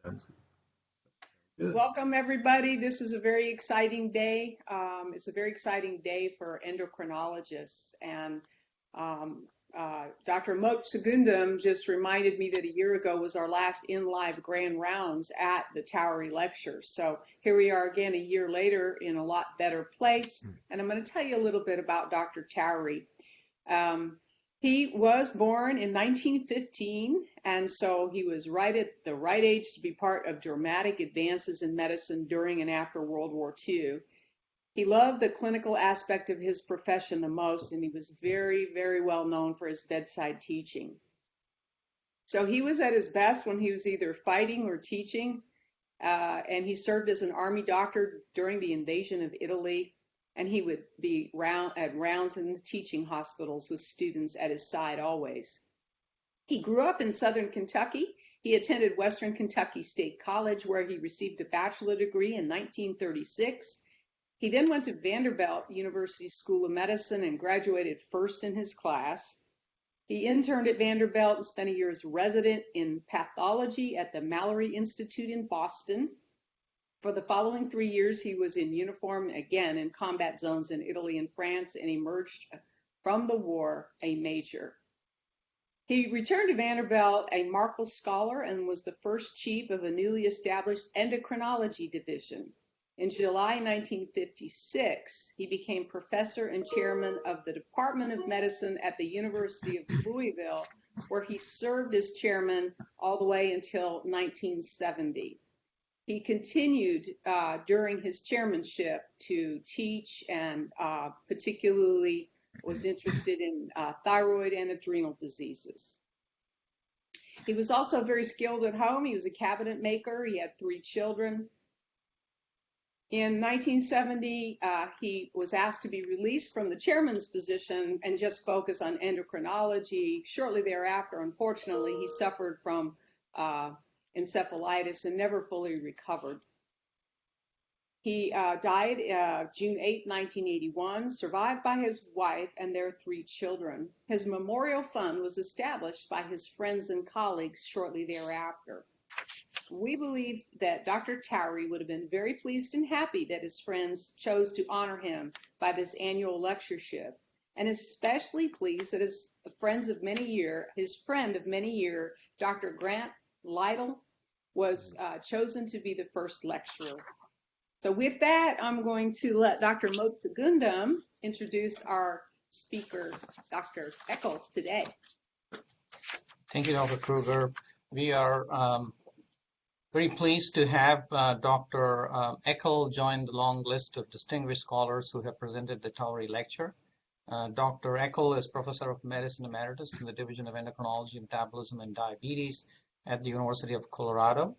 That's good. Welcome, everybody. This is a very exciting day. It's a very exciting day for endocrinologists. And Dr. Mot Segundum just reminded me that a year ago was our last in-live grand rounds at the Towery Lectures. So here we are again a year later in a lot better place. And I'm going to tell you a little bit about Dr. Towery. He was born in 1915, and so he was right at the right age to be part of dramatic advances in medicine during and after World War II. He loved the clinical aspect of his profession the most, and he was very, very well known for his bedside teaching. So he was at his best when he was either fighting or teaching, and he served as an army doctor during the invasion of Italy. And he would be at rounds in the teaching hospitals with students at his side always. He grew up in Southern Kentucky. He attended Western Kentucky State College, where he received a bachelor's degree in 1936. He then went to Vanderbilt University School of Medicine and graduated first in his class. He interned at Vanderbilt and spent a year as resident in pathology at the Mallory Institute in Boston. For the following 3 years, he was in uniform again in combat zones in Italy and France and emerged from the war a major. He returned to Vanderbilt a Markle Scholar and was the first chief of a newly established endocrinology division. In July 1956, he became professor and chairman of the Department of Medicine at the University of Louisville, where he served as chairman all the way until 1970. He continued during his chairmanship to teach and particularly was interested in thyroid and adrenal diseases. He was also very skilled at home. He was a cabinet maker. He had 3 children. In 1970, he was asked to be released from the chairman's position and just focus on endocrinology. Shortly thereafter, unfortunately, he suffered from encephalitis and never fully recovered. He died June 8, 1981, survived by his wife and their 3 children. His memorial fund was established by his friends and colleagues shortly thereafter. We believe that Dr. Towery would have been very pleased and happy that his friends chose to honor him by this annual lectureship, and especially pleased that his friend of many year, Dr. Grant Lytle, was chosen to be the first lecturer. So with that, I'm going to let Dr. Mot Segundum introduce our speaker, Dr. Eckel, today. Thank you, Dr. Kruger. We are very pleased to have Dr. Eckel join the long list of distinguished scholars who have presented the Towery Lecture. Dr. Eckel is Professor of Medicine Emeritus in the Division of Endocrinology, Metabolism, and Diabetes at the University of Colorado,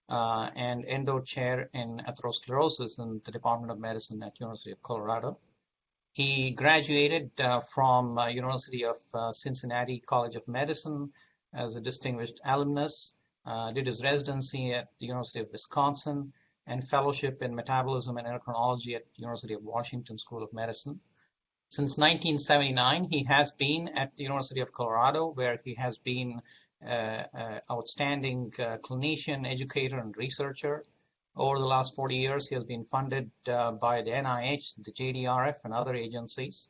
and Endo Chair in Atherosclerosis in the Department of Medicine at University of Colorado. He graduated from University of Cincinnati College of Medicine as a distinguished alumnus, did his residency at the University of Wisconsin, and fellowship in Metabolism and Endocrinology at the University of Washington School of Medicine. Since 1979, he has been at the University of Colorado, where he has been outstanding clinician, educator, and researcher. Over the last 40 years, he has been funded by the NIH, the JDRF, and other agencies.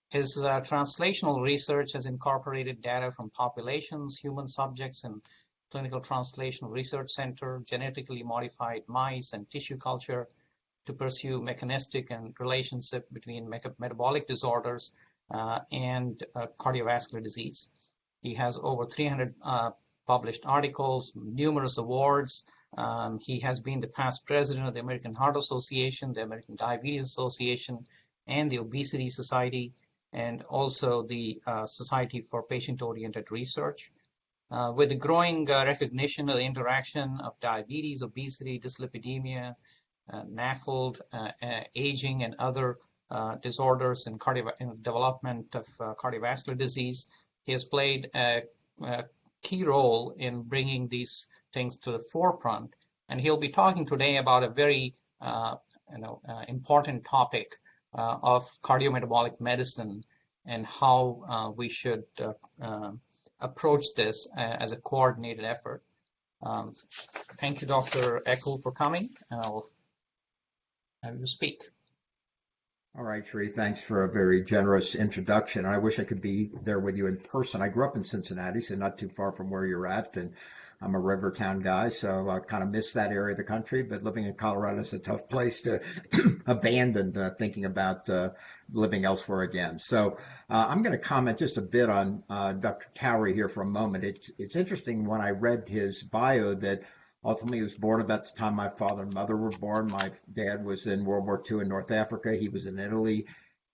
His translational research has incorporated data from populations, human subjects, and Clinical Translational Research Center, genetically modified mice, and tissue culture to pursue mechanistic and relationship between metabolic disorders and cardiovascular disease. He has over 300 published articles, numerous awards. He has been the past president of the American Heart Association, the American Diabetes Association, and the Obesity Society, and also the Society for Patient-Oriented Research. With the growing recognition of the interaction of diabetes, obesity, dyslipidemia, NAFLD, aging, and other disorders in development of cardiovascular disease, he has played a key role in bringing these things to the forefront. And he'll be talking today about a very important topic of cardiometabolic medicine and how we should approach this as a coordinated effort. Thank you, Dr. Eckel, for coming, and I'll have you speak. All right, Sri, thanks for a very generous introduction. I wish I could be there with you in person. I grew up in Cincinnati, so not too far from where you're at, and I'm a Rivertown guy, so I kind of miss that area of the country, but living in Colorado is a tough place to abandon thinking about living elsewhere again. So I'm going to comment just a bit on Dr. Towery here for a moment. It's interesting when I read his bio that ultimately he was born about the time my father and mother were born. My dad was in World War II in North Africa. He was in Italy.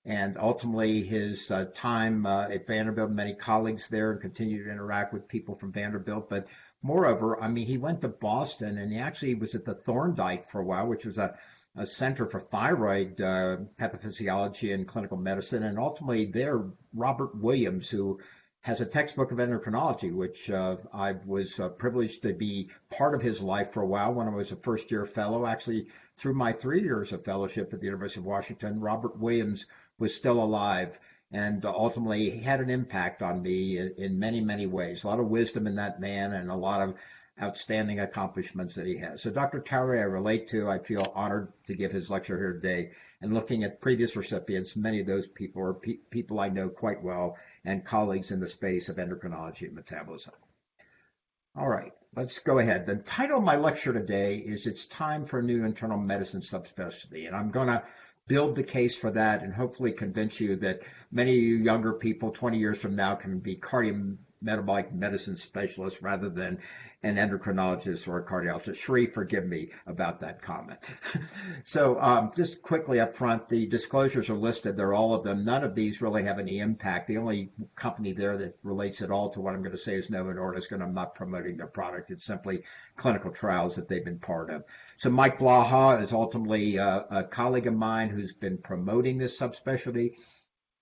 And ultimately his time at Vanderbilt, many colleagues there, and continued to interact with people from Vanderbilt. But moreover, I mean, he went to Boston and he actually was at the Thorndike for a while, which was a center for thyroid pathophysiology and clinical medicine. And ultimately there, Robert Williams, who has a textbook of endocrinology, which I was privileged to be part of his life for a while when I was a first-year fellow. Actually, through my 3 years of fellowship at the University of Washington, Robert Williams was still alive and ultimately had an impact on me in many, many ways. A lot of wisdom in that man and a lot of outstanding accomplishments that he has. So Dr. Towery, I relate to. I feel honored to give his lecture here today. And looking at previous recipients, many of those people are people I know quite well and colleagues in the space of endocrinology and metabolism. All right, let's go ahead. The title of my lecture today is It's Time for a New Internal Medicine Subspecialty. And I'm going to build the case for that and hopefully convince you that many of you younger people 20 years from now can be cardiometabolic medicine specialists rather than an endocrinologist or a cardiologist. Sri, forgive me about that comment. So just quickly up front, the disclosures are listed. They're all of them. None of these really have any impact. The only company there that relates at all to what I'm going to say is Novo Nordisk, and I'm not promoting their product. It's simply clinical trials that they've been part of. So Mike Blaha is ultimately a colleague of mine who's been promoting this subspecialty.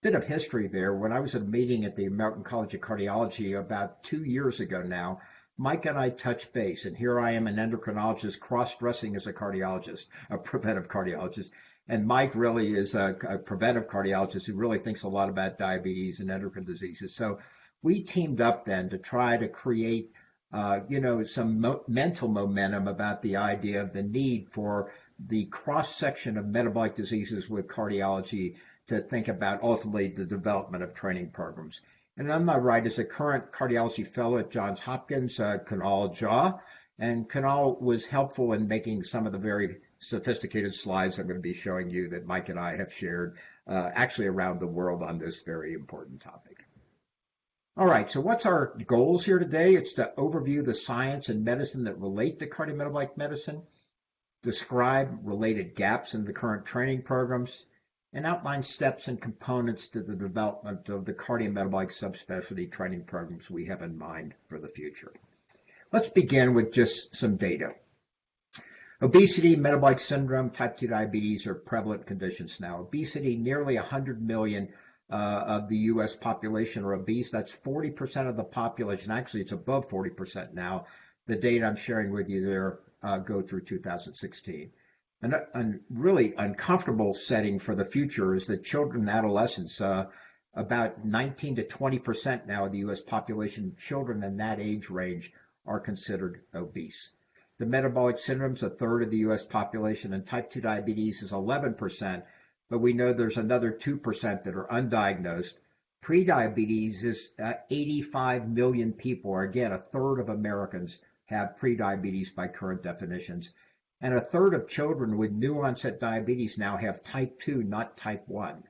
Bit of history there. When I was at a meeting at the American College of Cardiology about 2 years ago now, Mike and I touched base, and here I am, an endocrinologist cross-dressing as a cardiologist, a preventive cardiologist. And Mike really is a preventive cardiologist who really thinks a lot about diabetes and endocrine diseases. So we teamed up then to try to create, some mental momentum about the idea of the need for the cross-section of metabolic diseases with cardiology to think about ultimately the development of training programs. And on my right is a current cardiology fellow at Johns Hopkins, Kunal Jha. And Kunal was helpful in making some of the very sophisticated slides I'm going to be showing you that Mike and I have shared actually around the world on this very important topic. All right, so what's our goals here today? It's to overview the science and medicine that relate to cardiometabolic medicine, describe related gaps in the current training programs, and outline steps and components to the development of the cardiometabolic subspecialty training programs we have in mind for the future. Let's begin with just some data. Obesity, metabolic syndrome, type 2 diabetes are prevalent conditions now. Obesity, nearly 100 million of the U.S. population are obese. That's 40% of the population. Actually, it's above 40% now. The data I'm sharing with you there go through 2016. A really uncomfortable setting for the future is that children and adolescents, about 19 to 20% now of the U.S. population, children in that age range are considered obese. The metabolic syndromes, a third of the U.S. population, and type 2 diabetes is 11%, but we know there's another 2% that are undiagnosed. Prediabetes is 85 million people, or again, a third of Americans have prediabetes by current definitions. And a third of children with new onset diabetes now have type 2, not type 1.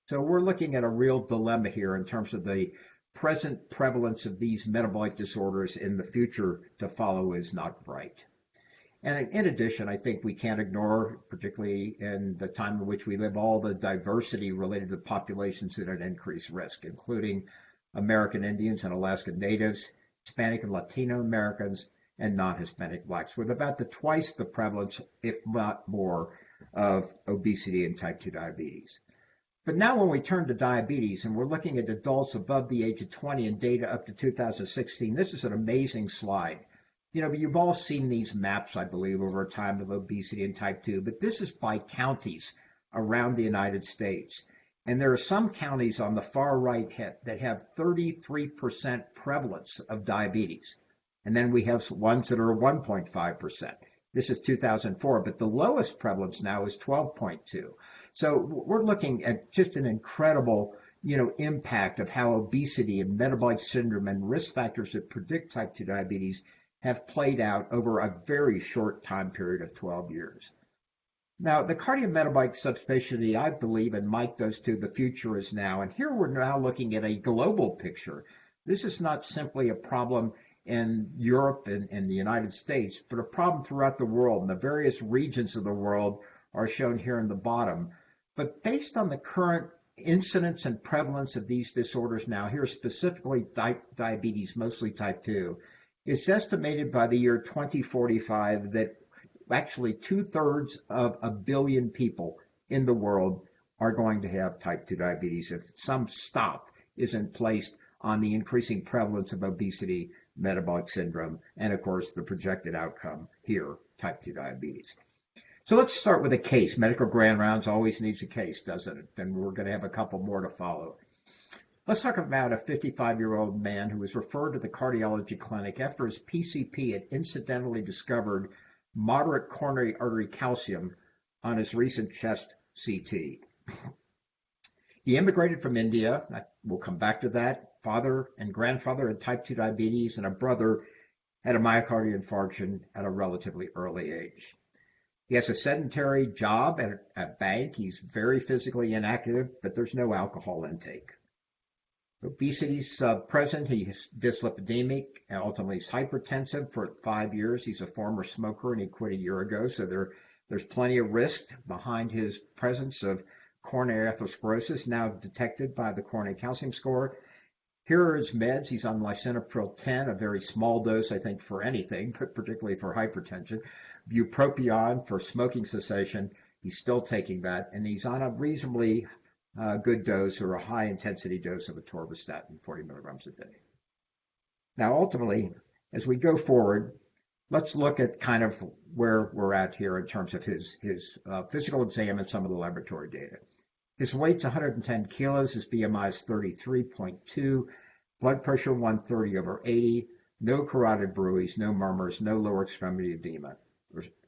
So we're looking at a real dilemma here in terms of the present prevalence of these metabolic disorders in the future to follow is not bright. And in addition, I think we can't ignore, particularly in the time in which we live, all the diversity related to populations that are at increased risk, including American Indians and Alaska Natives, Hispanic and Latino Americans, and non-Hispanic blacks, with about twice the prevalence, if not more, of obesity and type 2 diabetes. But now when we turn to diabetes and we're looking at adults above the age of 20 and data up to 2016, this is an amazing slide. You know, you've all seen these maps, I believe, over time of obesity and type 2, but this is by counties around the United States. And there are some counties on the far right that have 33% prevalence of diabetes. And then we have ones that are 1.5%. This is 2004, but the lowest prevalence now is 12.2. So we're looking at just an incredible, impact of how obesity and metabolic syndrome and risk factors that predict type 2 diabetes have played out over a very short time period of 12 years. Now, the cardiometabolic subspecialty, I believe, and Mike does too, the future is now. And here we're now looking at a global picture. This is not simply a problem in Europe and the United States, but a problem throughout the world. And the various regions of the world are shown here in the bottom. But based on the current incidence and prevalence of these disorders now, here specifically diabetes, mostly type 2, it's estimated by the year 2045 that actually 2/3 of a billion people in the world are going to have type 2 diabetes if some stop isn't placed on the increasing prevalence of obesity, metabolic syndrome, and of course the projected outcome here, type 2 diabetes. So let's start with a case. Medical grand rounds always needs a case, doesn't it? And we're going to have a couple more to follow. Let's talk about a 55-year-old man who was referred to the cardiology clinic after his PCP had incidentally discovered moderate coronary artery calcium on his recent chest CT. He immigrated from India. We'll come back to that. Father and grandfather had type 2 diabetes, and a brother had a myocardial infarction at a relatively early age. He has a sedentary job at a bank. He's very physically inactive, but there's no alcohol intake. Obesity's present. He's dyslipidemic, and ultimately he's hypertensive for 5 years. He's a former smoker, and he quit a year ago, so there's plenty of risk behind his presence of coronary atherosclerosis, now detected by the coronary calcium score. Here are his meds. He's on lisinopril 10, a very small dose, I think, for anything, but particularly for hypertension. Bupropion for smoking cessation. He's still taking that, and he's on a reasonably good dose or a high-intensity dose of atorvastatin, 40 milligrams a day. Now, ultimately, as we go forward, let's look at kind of where we're at here in terms of his physical exam and some of the laboratory data. His weight's 110 kilos, his BMI is 33.2, blood pressure 130/80, no carotid bruits, no murmurs, no lower extremity edema.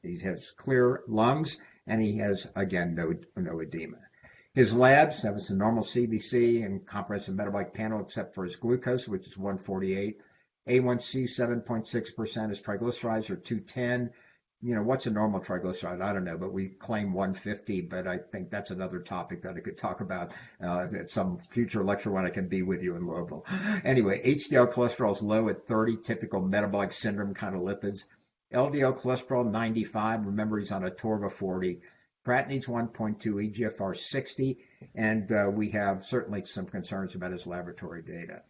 He has clear lungs, and he has, again, no edema. His labs have a normal CBC and comprehensive metabolic panel except for his glucose, which is 148. A1C 7.6%. His triglycerides are 210. What's a normal triglyceride? I don't know, but we claim 150, but I think that's another topic that I could talk about at some future lecture when I can be with you in Louisville. Anyway, HDL cholesterol is low at 30, typical metabolic syndrome kind of lipids. LDL cholesterol 95. Remember, he's on atorva 40. Creatinine's 1.2, eGFR 60, and we have certainly some concerns about his laboratory data.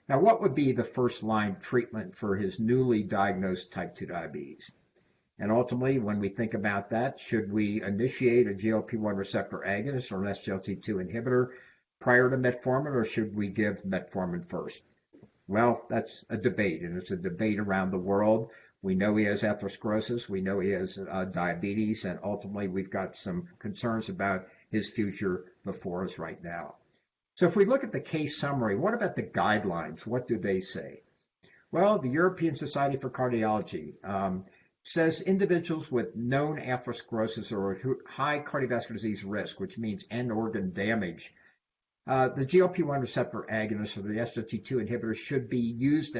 Now, what would be the first-line treatment for his newly diagnosed type 2 diabetes? And ultimately, when we think about that, should we initiate a GLP-1 receptor agonist or an SGLT2 inhibitor prior to metformin, or should we give metformin first? Well, that's a debate, and it's a debate around the world. We know he has atherosclerosis. We know he has diabetes, and ultimately we've got some concerns about his future before us right now. So if we look at the case summary, what about the guidelines? What do they say? Well, the European Society for Cardiology says individuals with known atherosclerosis or at high cardiovascular disease risk, which means end organ damage, the GLP-1 receptor agonist or the SGLT2 inhibitor should be used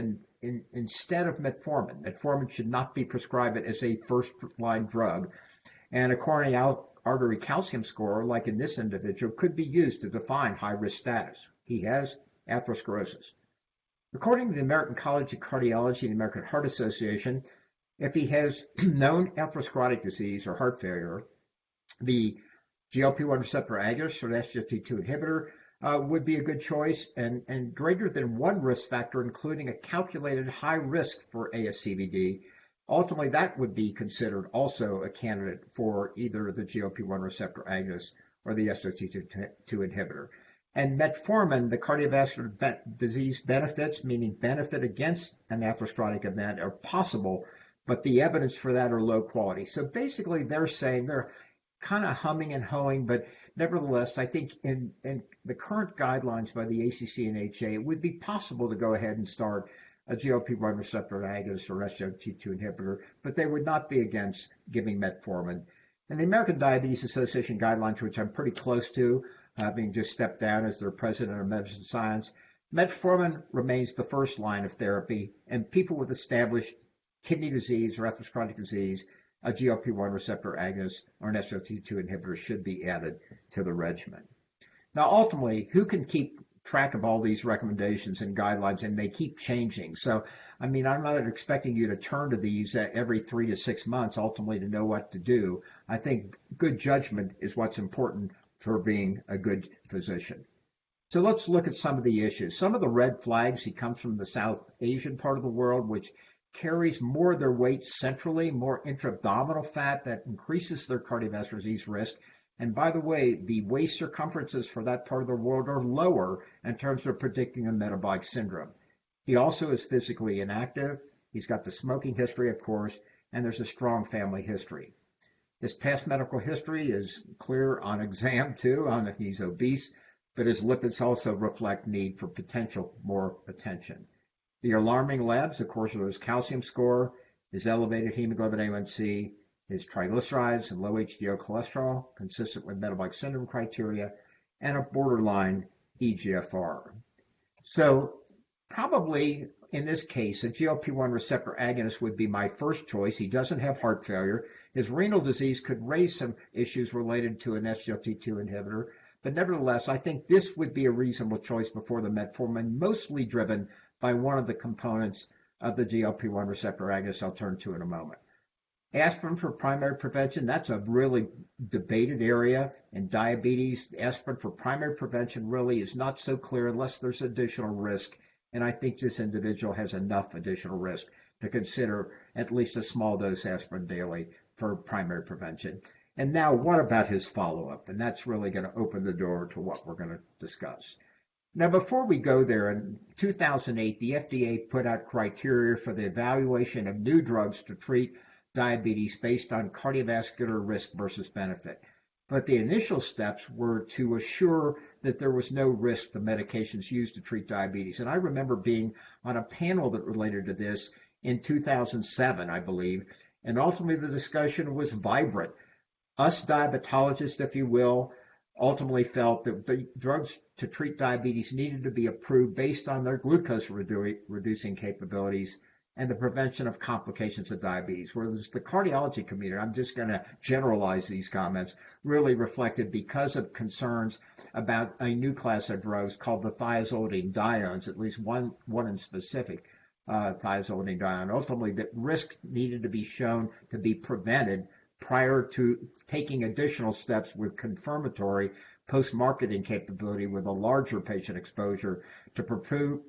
instead of metformin. Metformin should not be prescribed as a first-line drug. And a coronary artery calcium score, like in this individual, could be used to define high-risk status. He has atherosclerosis. According to the American College of Cardiology and the American Heart Association, if he has known atherosclerotic disease or heart failure, the GLP-1 receptor agonist or the SGLT2 inhibitor would be a good choice, and greater than one risk factor, including a calculated high risk for ASCVD. Ultimately, that would be considered also a candidate for either the GLP-1 receptor agonist or the SGLT2 inhibitor. And metformin, the cardiovascular disease benefits, meaning benefit against an atherosclerotic event, are possible, but the evidence for that are low quality. So basically, they're saying they're kind of humming and hawing, but nevertheless, I think in the current guidelines by the ACC and HA, it would be possible to go ahead and start a GLP-1 receptor agonist or SGLT2 inhibitor, but they would not be against giving metformin. And the American Diabetes Association guidelines, which I'm pretty close to, having just stepped down as their president of medicine science, metformin remains the first line of therapy, and people with established kidney disease or atherosclerotic disease, a GLP-1 receptor agonist or an SGLT2 inhibitor should be added to the regimen. Now, ultimately, who can keep track of all these recommendations and guidelines, and they keep changing. So, I mean, I'm not expecting you to turn to these every 3 to 6 months ultimately to know what to do. I think good judgment is what's important for being a good physician. So let's look at some of the issues. Some of the red flags, he comes from the South Asian part of the world, which carries more of their weight centrally, more intra-abdominal fat that increases their cardiovascular disease risk. And by the way, the waist circumferences for that part of the world are lower in terms of predicting a metabolic syndrome. He also is physically inactive. He's got the smoking history, of course, and there's a strong family history. His past medical history is clear on exam, too. He's obese, but his lipids also reflect need for potential more attention. The alarming labs, of course, are his calcium score, his elevated hemoglobin A1C, his triglycerides and low HDL cholesterol, consistent with metabolic syndrome criteria, and a borderline eGFR. So probably in this case, a GLP-1 receptor agonist would be my first choice. He doesn't have heart failure. His renal disease could raise some issues related to an SGLT2 inhibitor, but nevertheless, I think this would be a reasonable choice before the metformin, mostly driven by one of the components of the GLP-1 receptor agonist I'll turn to in a moment. Aspirin for primary prevention, that's a really debated area. In diabetes, aspirin for primary prevention really is not so clear unless there's additional risk. And I think this individual has enough additional risk to consider at least a small dose aspirin daily for primary prevention. And now what about his follow-up? And that's really going to open the door to what we're going to discuss. Now, before we go there, in 2008, the FDA put out criteria for the evaluation of new drugs to treat diabetes based on cardiovascular risk versus benefit. But the initial steps were to assure that there was no risk to medications used to treat diabetes. And I remember being on a panel that related to this in 2007, I believe, and ultimately the discussion was vibrant. Us diabetologists, if you will, ultimately felt that the drugs to treat diabetes needed to be approved based on their glucose reducing capabilities and the prevention of complications of diabetes, whereas the cardiology community, I'm just going to generalize these comments, really reflected because of concerns about a new class of drugs called the thiazolidinediones, at least one in specific, thiazolidinedione. Ultimately, that risk needed to be shown to be prevented prior to taking additional steps with confirmatory post-marketing capability with a larger patient exposure to prove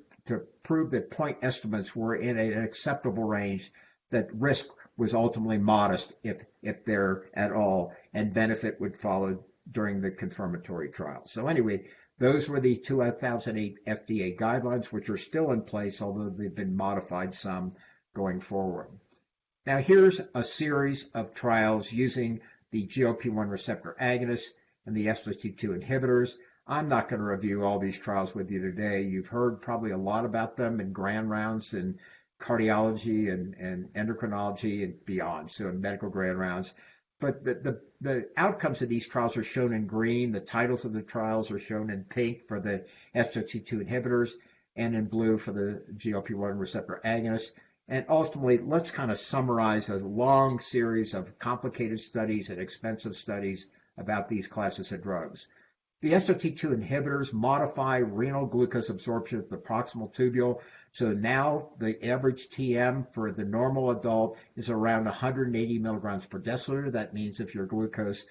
that point estimates were in an acceptable range, that risk was ultimately modest, if there at all, and benefit would follow during the confirmatory trial. So anyway, those were the 2008 FDA guidelines, which are still in place, although they've been modified some going forward. Now here's a series of trials using the GLP-1 receptor agonist and the SGLT2 inhibitors. I'm not going to review all these trials with you today. You've heard probably a lot about them in grand rounds in cardiology and endocrinology and beyond, so in medical grand rounds. But the outcomes of these trials are shown in green. The titles of the trials are shown in pink for the SGLT2 inhibitors and in blue for the GLP-1 receptor agonist. And ultimately, let's kind of summarize a long series of complicated studies and expensive studies about these classes of drugs. The SGLT2 inhibitors modify renal glucose absorption at the proximal tubule. So now the average TM for the normal adult is around 180 milligrams per deciliter. That means if your glucose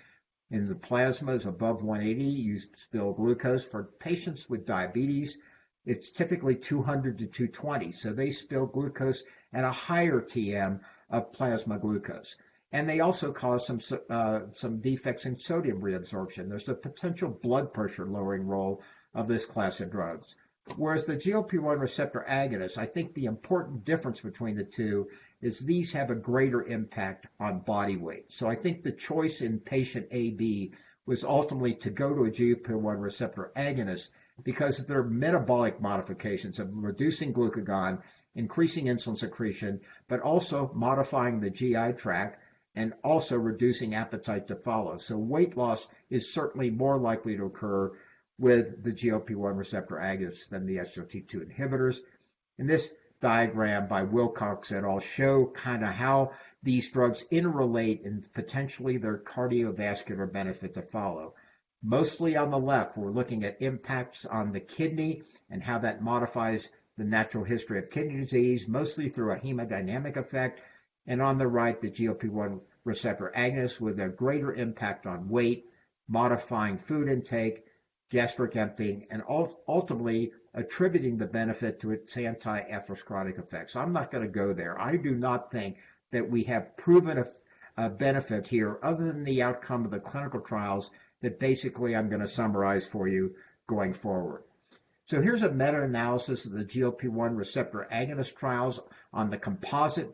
in the plasma is above 180, you spill glucose. For patients with diabetes, it's typically 200 to 220. So they spill glucose at a higher TM of plasma glucose. And they also cause some defects in sodium reabsorption. There's a potential blood pressure lowering role of this class of drugs. Whereas the GLP-1 receptor agonists, I think the important difference between the two is these have a greater impact on body weight. So I think the choice in patient AB was ultimately to go to a GLP-1 receptor agonist because of their metabolic modifications of reducing glucagon increasing insulin secretion, but also modifying the GI tract and also reducing appetite to follow. So weight loss is certainly more likely to occur with the GLP-1 receptor agonists than the SGLT2 inhibitors. In this diagram by Wilcox et al. Show kind of how these drugs interrelate and potentially their cardiovascular benefit to follow. Mostly on the left, we're looking at impacts on the kidney and how that modifies the natural history of kidney disease, mostly through a hemodynamic effect. And on the right, the GLP-1 receptor agonist with a greater impact on weight, modifying food intake, gastric emptying, and ultimately attributing the benefit to its anti-atherosclerotic effects. I'm not going to go there. I do not think that we have proven a benefit here other than the outcome of the clinical trials that basically I'm going to summarize for you going forward. So here's a meta-analysis of the GLP-1 receptor agonist trials on the composite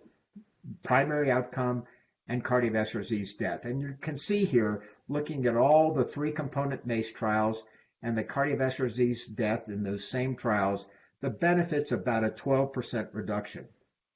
primary outcome and cardiovascular disease death. And you can see here, looking at all the three-component MACE trials and the cardiovascular disease death in those same trials, the benefit's about a 12% reduction.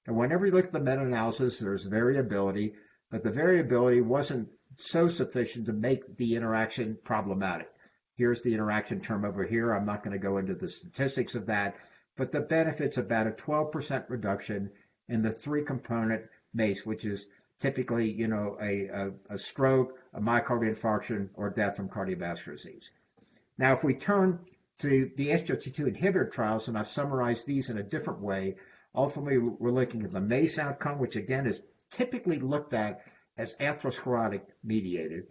And whenever you look at the meta-analysis, there's variability, but the variability wasn't so sufficient to make the interaction problematic. Here's the interaction term over here. I'm not going to go into the statistics of that, but the benefit's about a 12% reduction in the three-component MACE, which is typically, a stroke, a myocardial infarction, or death from cardiovascular disease. Now, if we turn to the SGLT2 inhibitor trials, and I've summarized these in a different way, ultimately we're looking at the MACE outcome, which again is typically looked at as atherosclerotic mediated,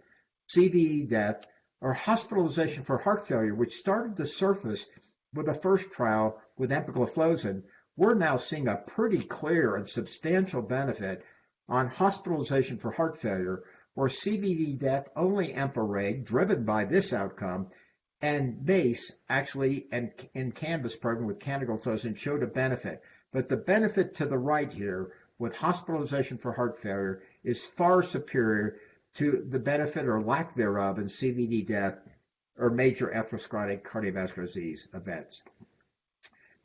CVD death, or hospitalization for heart failure, which started to surface with the first trial with empagliflozin. We're now seeing a pretty clear and substantial benefit on hospitalization for heart failure, where CVD death only EMPA-REG, driven by this outcome, and MACE actually, and in Canvas program with canagliflozin, showed a benefit. But the benefit to the right here with hospitalization for heart failure is far superior to the benefit or lack thereof in CVD death or major atherosclerotic cardiovascular disease events.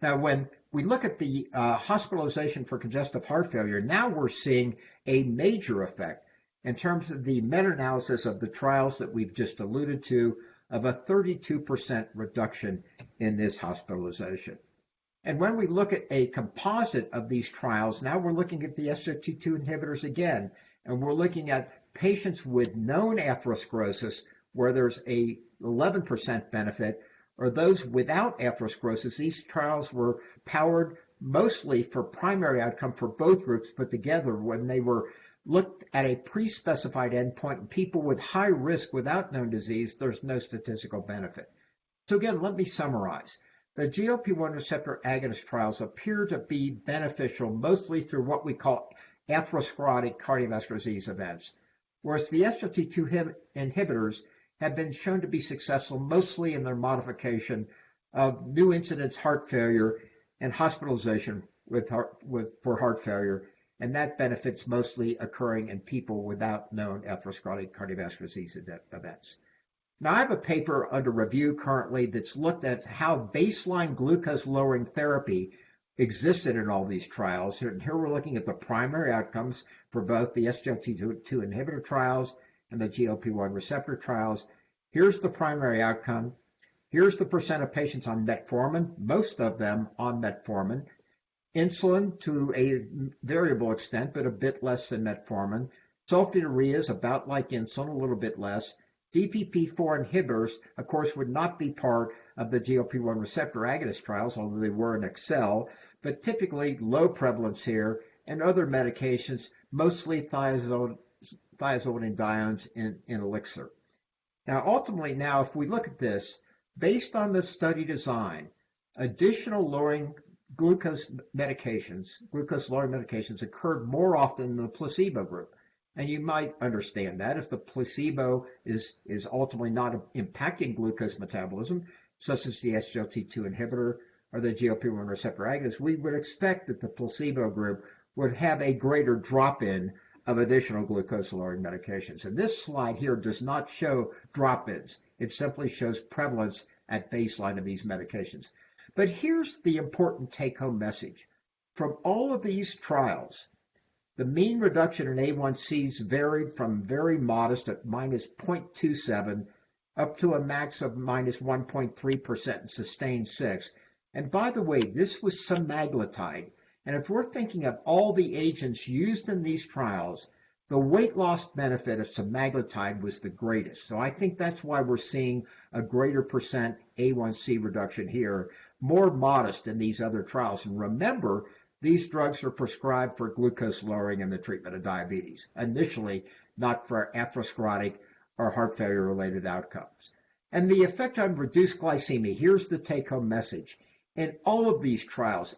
Now, when we look at the hospitalization for congestive heart failure, now we're seeing a major effect in terms of the meta-analysis of the trials that we've just alluded to, of a 32% reduction in this hospitalization. And when we look at a composite of these trials, now we're looking at the SGLT2 inhibitors again, and we're looking at patients with known atherosclerosis where there's a 11% benefit, or those without atherosclerosis. These trials were powered mostly for primary outcome for both groups put together when they were looked at a pre-specified endpoint in people with high risk without known disease. There's no statistical benefit. So again, let me summarize. The GLP-1 receptor agonist trials appear to be beneficial mostly through what we call atherosclerotic cardiovascular disease events, whereas the SGLT2 inhibitors have been shown to be successful mostly in their modification of new incidence heart failure and hospitalization for heart failure, and that benefit's mostly occurring in people without known atherosclerotic cardiovascular disease events. Now, I have a paper under review currently that's looked at how baseline glucose-lowering therapy existed in all these trials. And here we're looking at the primary outcomes for both the SGLT2 inhibitor trials and the GLP-1 receptor trials. Here's the primary outcome. Here's the percent of patients on metformin, most of them on metformin. Insulin to a variable extent, but a bit less than metformin. Sulfonylurea is about like insulin, a little bit less. DPP-4 inhibitors, of course, would not be part of the GLP-1 receptor agonist trials, although they were in Eckel, but typically low prevalence here, and other medications, mostly thiazolidinediones in Elixir. Now, ultimately, if we look at this, based on the study design, additional lowering glucose lowering medications occurred more often in the placebo group. And you might understand that if the placebo is ultimately not impacting glucose metabolism, such as the SGLT2 inhibitor or the GLP-1 receptor agonist, we would expect that the placebo group would have a greater drop-in of additional glucose-lowering medications. And this slide here does not show drop-ins. It simply shows prevalence at baseline of these medications. But here's the important take-home message. From all of these trials, the mean reduction in A1Cs varied from very modest at minus 0.27 up to a max of minus 1.3% and sustained 6. And by the way, this was semaglutide. And if we're thinking of all the agents used in these trials, the weight loss benefit of semaglutide was the greatest. So I think that's why we're seeing a greater percent A1C reduction here, more modest in these other trials. And remember, these drugs are prescribed for glucose lowering and the treatment of diabetes, initially not for atherosclerotic or heart failure related outcomes. And the effect on reduced glycemia, here's the take-home message. In all of these trials,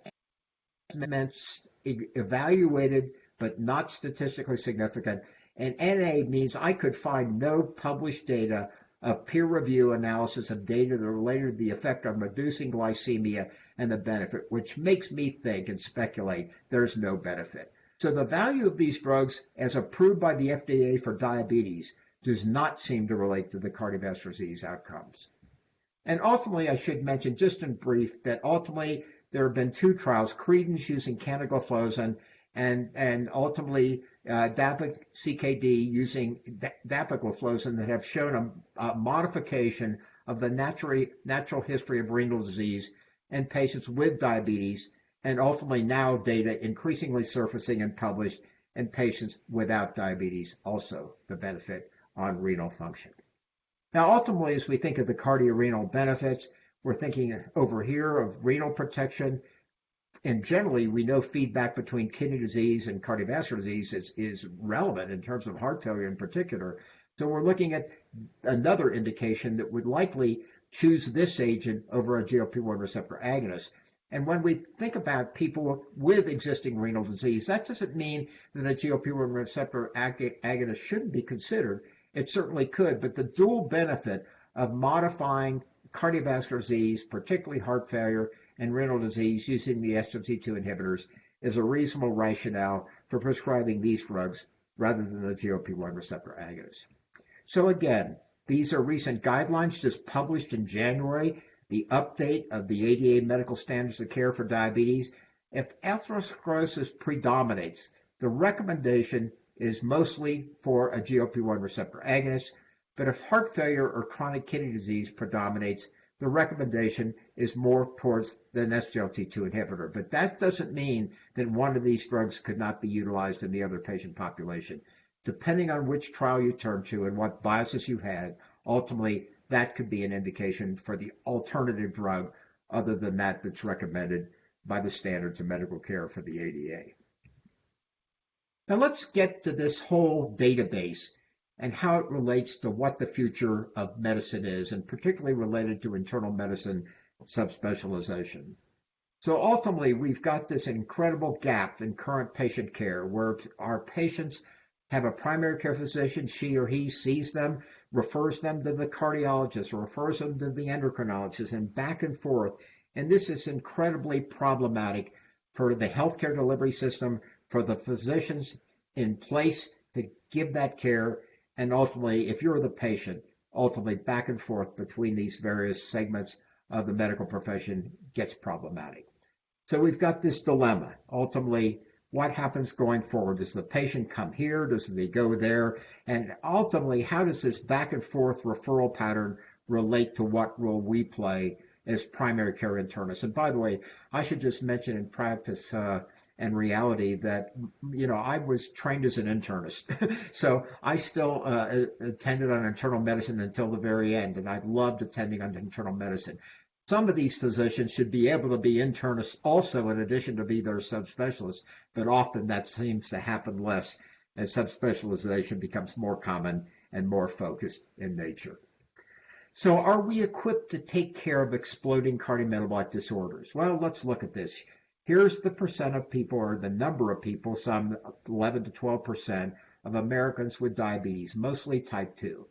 evaluated but not statistically significant, and NA means I could find no published data of peer review analysis of data that related to the effect on reducing glycemia and the benefit, which makes me think and speculate there's no benefit. So the value of these drugs as approved by the FDA for diabetes does not seem to relate to the cardiovascular disease outcomes. And ultimately, I should mention just in brief that ultimately there have been two trials, Credence using canagliflozin and ultimately DAPA-CKD using dapagliflozin that have shown a modification of the natural history of renal disease in patients with diabetes, and ultimately now data increasingly surfacing and published in patients without diabetes, also the benefit on renal function. Now, ultimately, as we think of the cardiorenal benefits, we're thinking over here of renal protection. And generally, we know feedback between kidney disease and cardiovascular disease is relevant in terms of heart failure in particular. So we're looking at another indication that would likely choose this agent over a GLP-1 receptor agonist. And when we think about people with existing renal disease, that doesn't mean that a GLP-1 receptor agonist shouldn't be considered. It certainly could, but the dual benefit of modifying cardiovascular disease, particularly heart failure and renal disease using the SGLT2 inhibitors is a reasonable rationale for prescribing these drugs rather than the GLP-1 receptor agonists. So again, these are recent guidelines just published in January, the update of the ADA medical standards of care for diabetes. If atherosclerosis predominates, the recommendation is mostly for a GLP-1 receptor agonist, but if heart failure or chronic kidney disease predominates, the recommendation is more towards an SGLT2 inhibitor. But that doesn't mean that one of these drugs could not be utilized in the other patient population. Depending on which trial you turn to and what biases you had, ultimately that could be an indication for the alternative drug other than that that's recommended by the standards of medical care for the ADA. Now let's get to this whole database and how it relates to what the future of medicine is, and particularly related to internal medicine subspecialization. So ultimately, we've got this incredible gap in current patient care where our patients have a primary care physician, she or he sees them, refers them to the cardiologist, or refers them to the endocrinologist, and back and forth. And this is incredibly problematic for the healthcare delivery system, for the physicians in place to give that care. And ultimately, if you're the patient, ultimately back and forth between these various segments of the medical profession gets problematic. So we've got this dilemma. Ultimately, what happens going forward? Does the patient come here? Does they go there? And ultimately, how does this back and forth referral pattern relate to what role we play as primary care internists? And by the way, I should just mention in practice and reality that, I was trained as an internist. So I still attended on internal medicine until the very end, and I loved attending on internal medicine. Some of these physicians should be able to be internists also in addition to be their subspecialists, but often that seems to happen less as subspecialization becomes more common and more focused in nature. So are we equipped to take care of exploding cardiometabolic disorders? Well, let's look at this. Here's the percent of people, or the number of people, some 11 to 12% of Americans with diabetes, mostly type 2.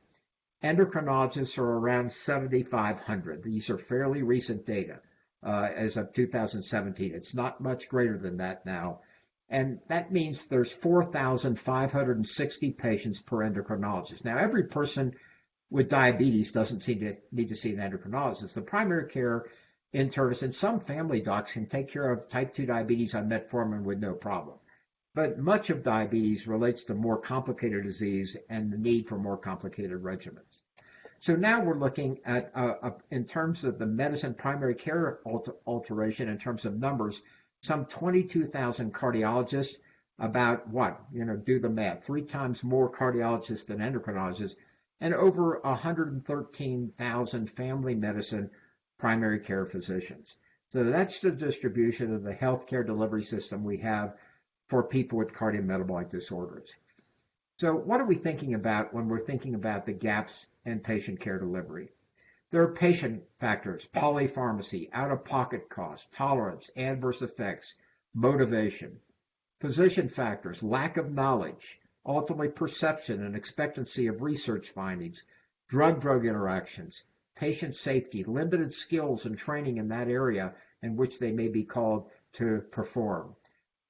Endocrinologists are around 7,500. These are fairly recent data as of 2017. It's not much greater than that now. And that means there's 4,560 patients per endocrinologist. Now, every person with diabetes doesn't need to see an endocrinologist. The primary care internists, and some family docs can take care of type 2 diabetes on metformin with no problem. But much of diabetes relates to more complicated disease and the need for more complicated regimens. So now we're looking at, in terms of the medicine primary care alteration, in terms of numbers, some 22,000 cardiologists, about what? Do the math, 3 times more cardiologists than endocrinologists, and over 113,000 family medicine primary care physicians. So that's the distribution of the healthcare delivery system we have for people with cardiometabolic disorders. So what are we thinking about when we're thinking about the gaps in patient care delivery? There are patient factors, polypharmacy, out-of-pocket costs, tolerance, adverse effects, motivation. Physician factors, lack of knowledge, ultimately perception and expectancy of research findings, drug-drug interactions, patient safety, limited skills and training in that area in which they may be called to perform.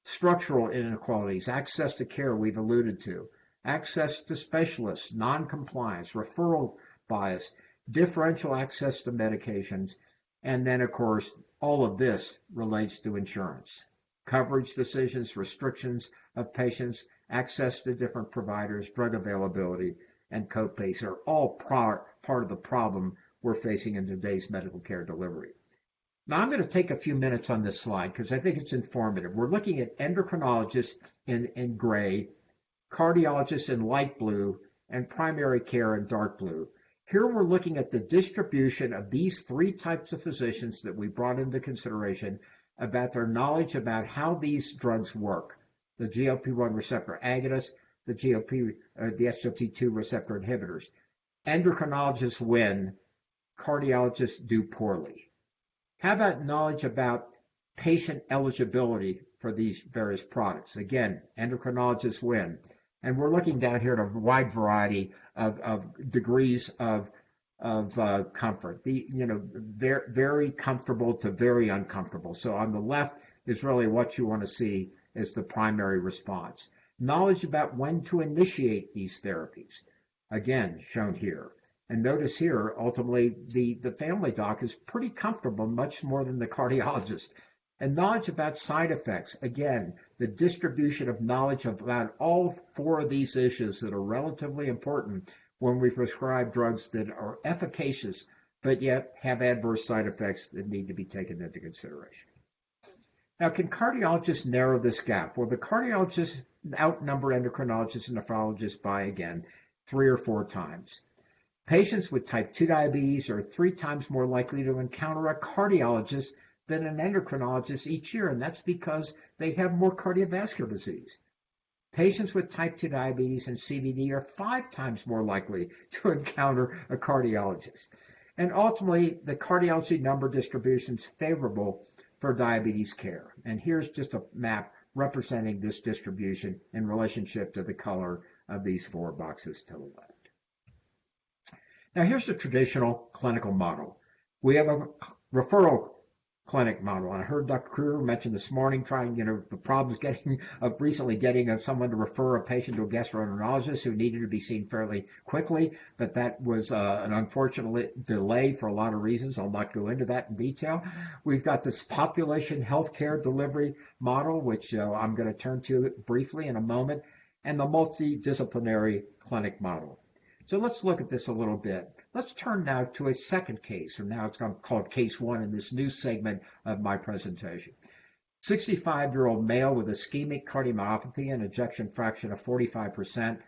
Structural inequalities, access to care we've alluded to, access to specialists, non-compliance, referral bias, differential access to medications, and then, of course, all of this relates to insurance. Coverage decisions, restrictions of patients, access to different providers, drug availability, and copays are all part of the problem we're facing in today's medical care delivery. Now, I'm going to take a few minutes on this slide because I think it's informative. We're looking at endocrinologists in gray, cardiologists in light blue, and primary care in dark blue. Here we're looking at the distribution of these 3 types of physicians that we brought into consideration about their knowledge about how these drugs work. The GLP-1 receptor agonists, the SGLT2 receptor inhibitors. Endocrinologists win, cardiologists do poorly. How about knowledge about patient eligibility for these various products? Again, endocrinologists win. And we're looking down here at a wide variety of degrees of comfort. Very comfortable to very uncomfortable. So on the left is really what you want to see as the primary response. Knowledge about when to initiate these therapies, again, shown here. And notice here, ultimately, the family doc is pretty comfortable, much more than the cardiologist. And knowledge about side effects, again, the distribution of knowledge about all 4 of these issues that are relatively important when we prescribe drugs that are efficacious, but yet have adverse side effects that need to be taken into consideration. Now, can cardiologists narrow this gap? Well, the cardiologists outnumber endocrinologists and nephrologists by, again, 3 or 4 times. Patients with type 2 diabetes are 3 times more likely to encounter a cardiologist than an endocrinologist each year, and that's because they have more cardiovascular disease. Patients with type 2 diabetes and CVD are 5 times more likely to encounter a cardiologist. And ultimately, the cardiology number distribution is favorable for diabetes care. And here's just a map representing this distribution in relationship to the color of these 4 boxes to the left. Now, here's the traditional clinical model. We have a referral clinic model. And I heard Dr. Kruger mention this morning the problems recently getting someone to refer a patient to a gastroenterologist who needed to be seen fairly quickly, but that was an unfortunate delay for a lot of reasons. I'll not go into that in detail. We've got this population healthcare delivery model, which I'm going to turn to briefly in a moment, and the multidisciplinary clinic model. So let's look at this a little bit. Let's turn now to a second case, or now it's called case 1 in this new segment of my presentation. 65-year-old male with ischemic cardiomyopathy and ejection fraction of 45%.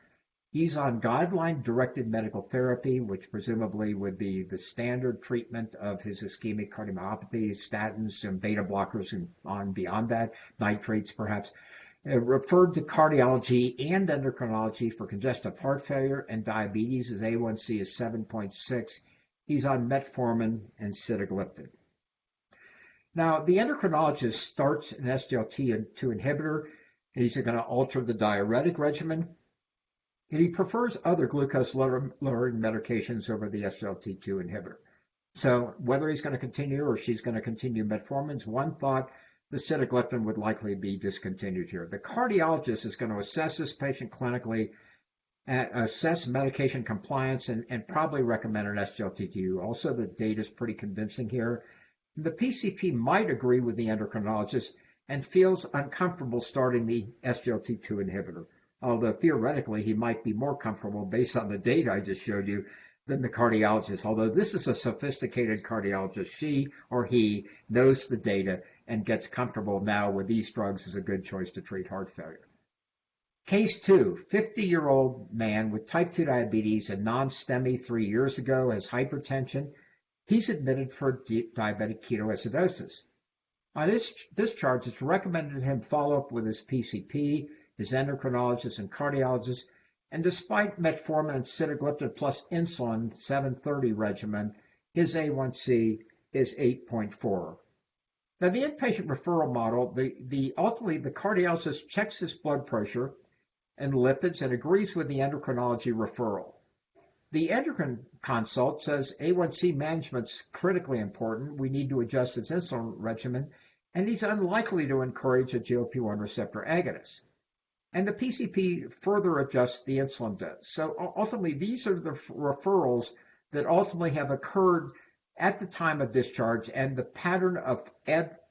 He's on guideline-directed medical therapy, which presumably would be the standard treatment of his ischemic cardiomyopathy, statins and beta blockers and on beyond that, nitrates perhaps. Referred to cardiology and endocrinology for congestive heart failure and diabetes. His A1C is 7.6. He's on metformin and sitagliptin. Now, the endocrinologist starts an SGLT2 inhibitor, and he's going to alter the diuretic regimen. And he prefers other glucose-lowering medications over the SGLT2 inhibitor. So whether he's going to continue or she's going to continue metformin is one thought. The sitagliptin would likely be discontinued here. The cardiologist is going to assess this patient clinically, assess medication compliance, and probably recommend an SGLT2. Also, the data is pretty convincing here. The PCP might agree with the endocrinologist and feels uncomfortable starting the SGLT2 inhibitor, although theoretically he might be more comfortable based on the data I just showed you than the cardiologist. Although this is a sophisticated cardiologist, she or he knows the data and gets comfortable now with these drugs as a good choice to treat heart failure. Case 2, 50-year-old man with type 2 diabetes and non-STEMI 3 years ago, has hypertension. He's admitted for diabetic ketoacidosis. On his discharge, it's recommended him follow up with his PCP, his endocrinologist, and cardiologist. And despite metformin and sitagliptin plus insulin 730 regimen, his A1C is 8.4. Now, the inpatient referral model, ultimately the cardiologist checks his blood pressure and lipids and agrees with the endocrinology referral. The endocrine consult says A1C management's critically important. We need to adjust his insulin regimen, and he's unlikely to encourage a GLP-1 receptor agonist. And the PCP further adjusts the insulin dose. So ultimately, these are the referrals that ultimately have occurred at the time of discharge, and the pattern of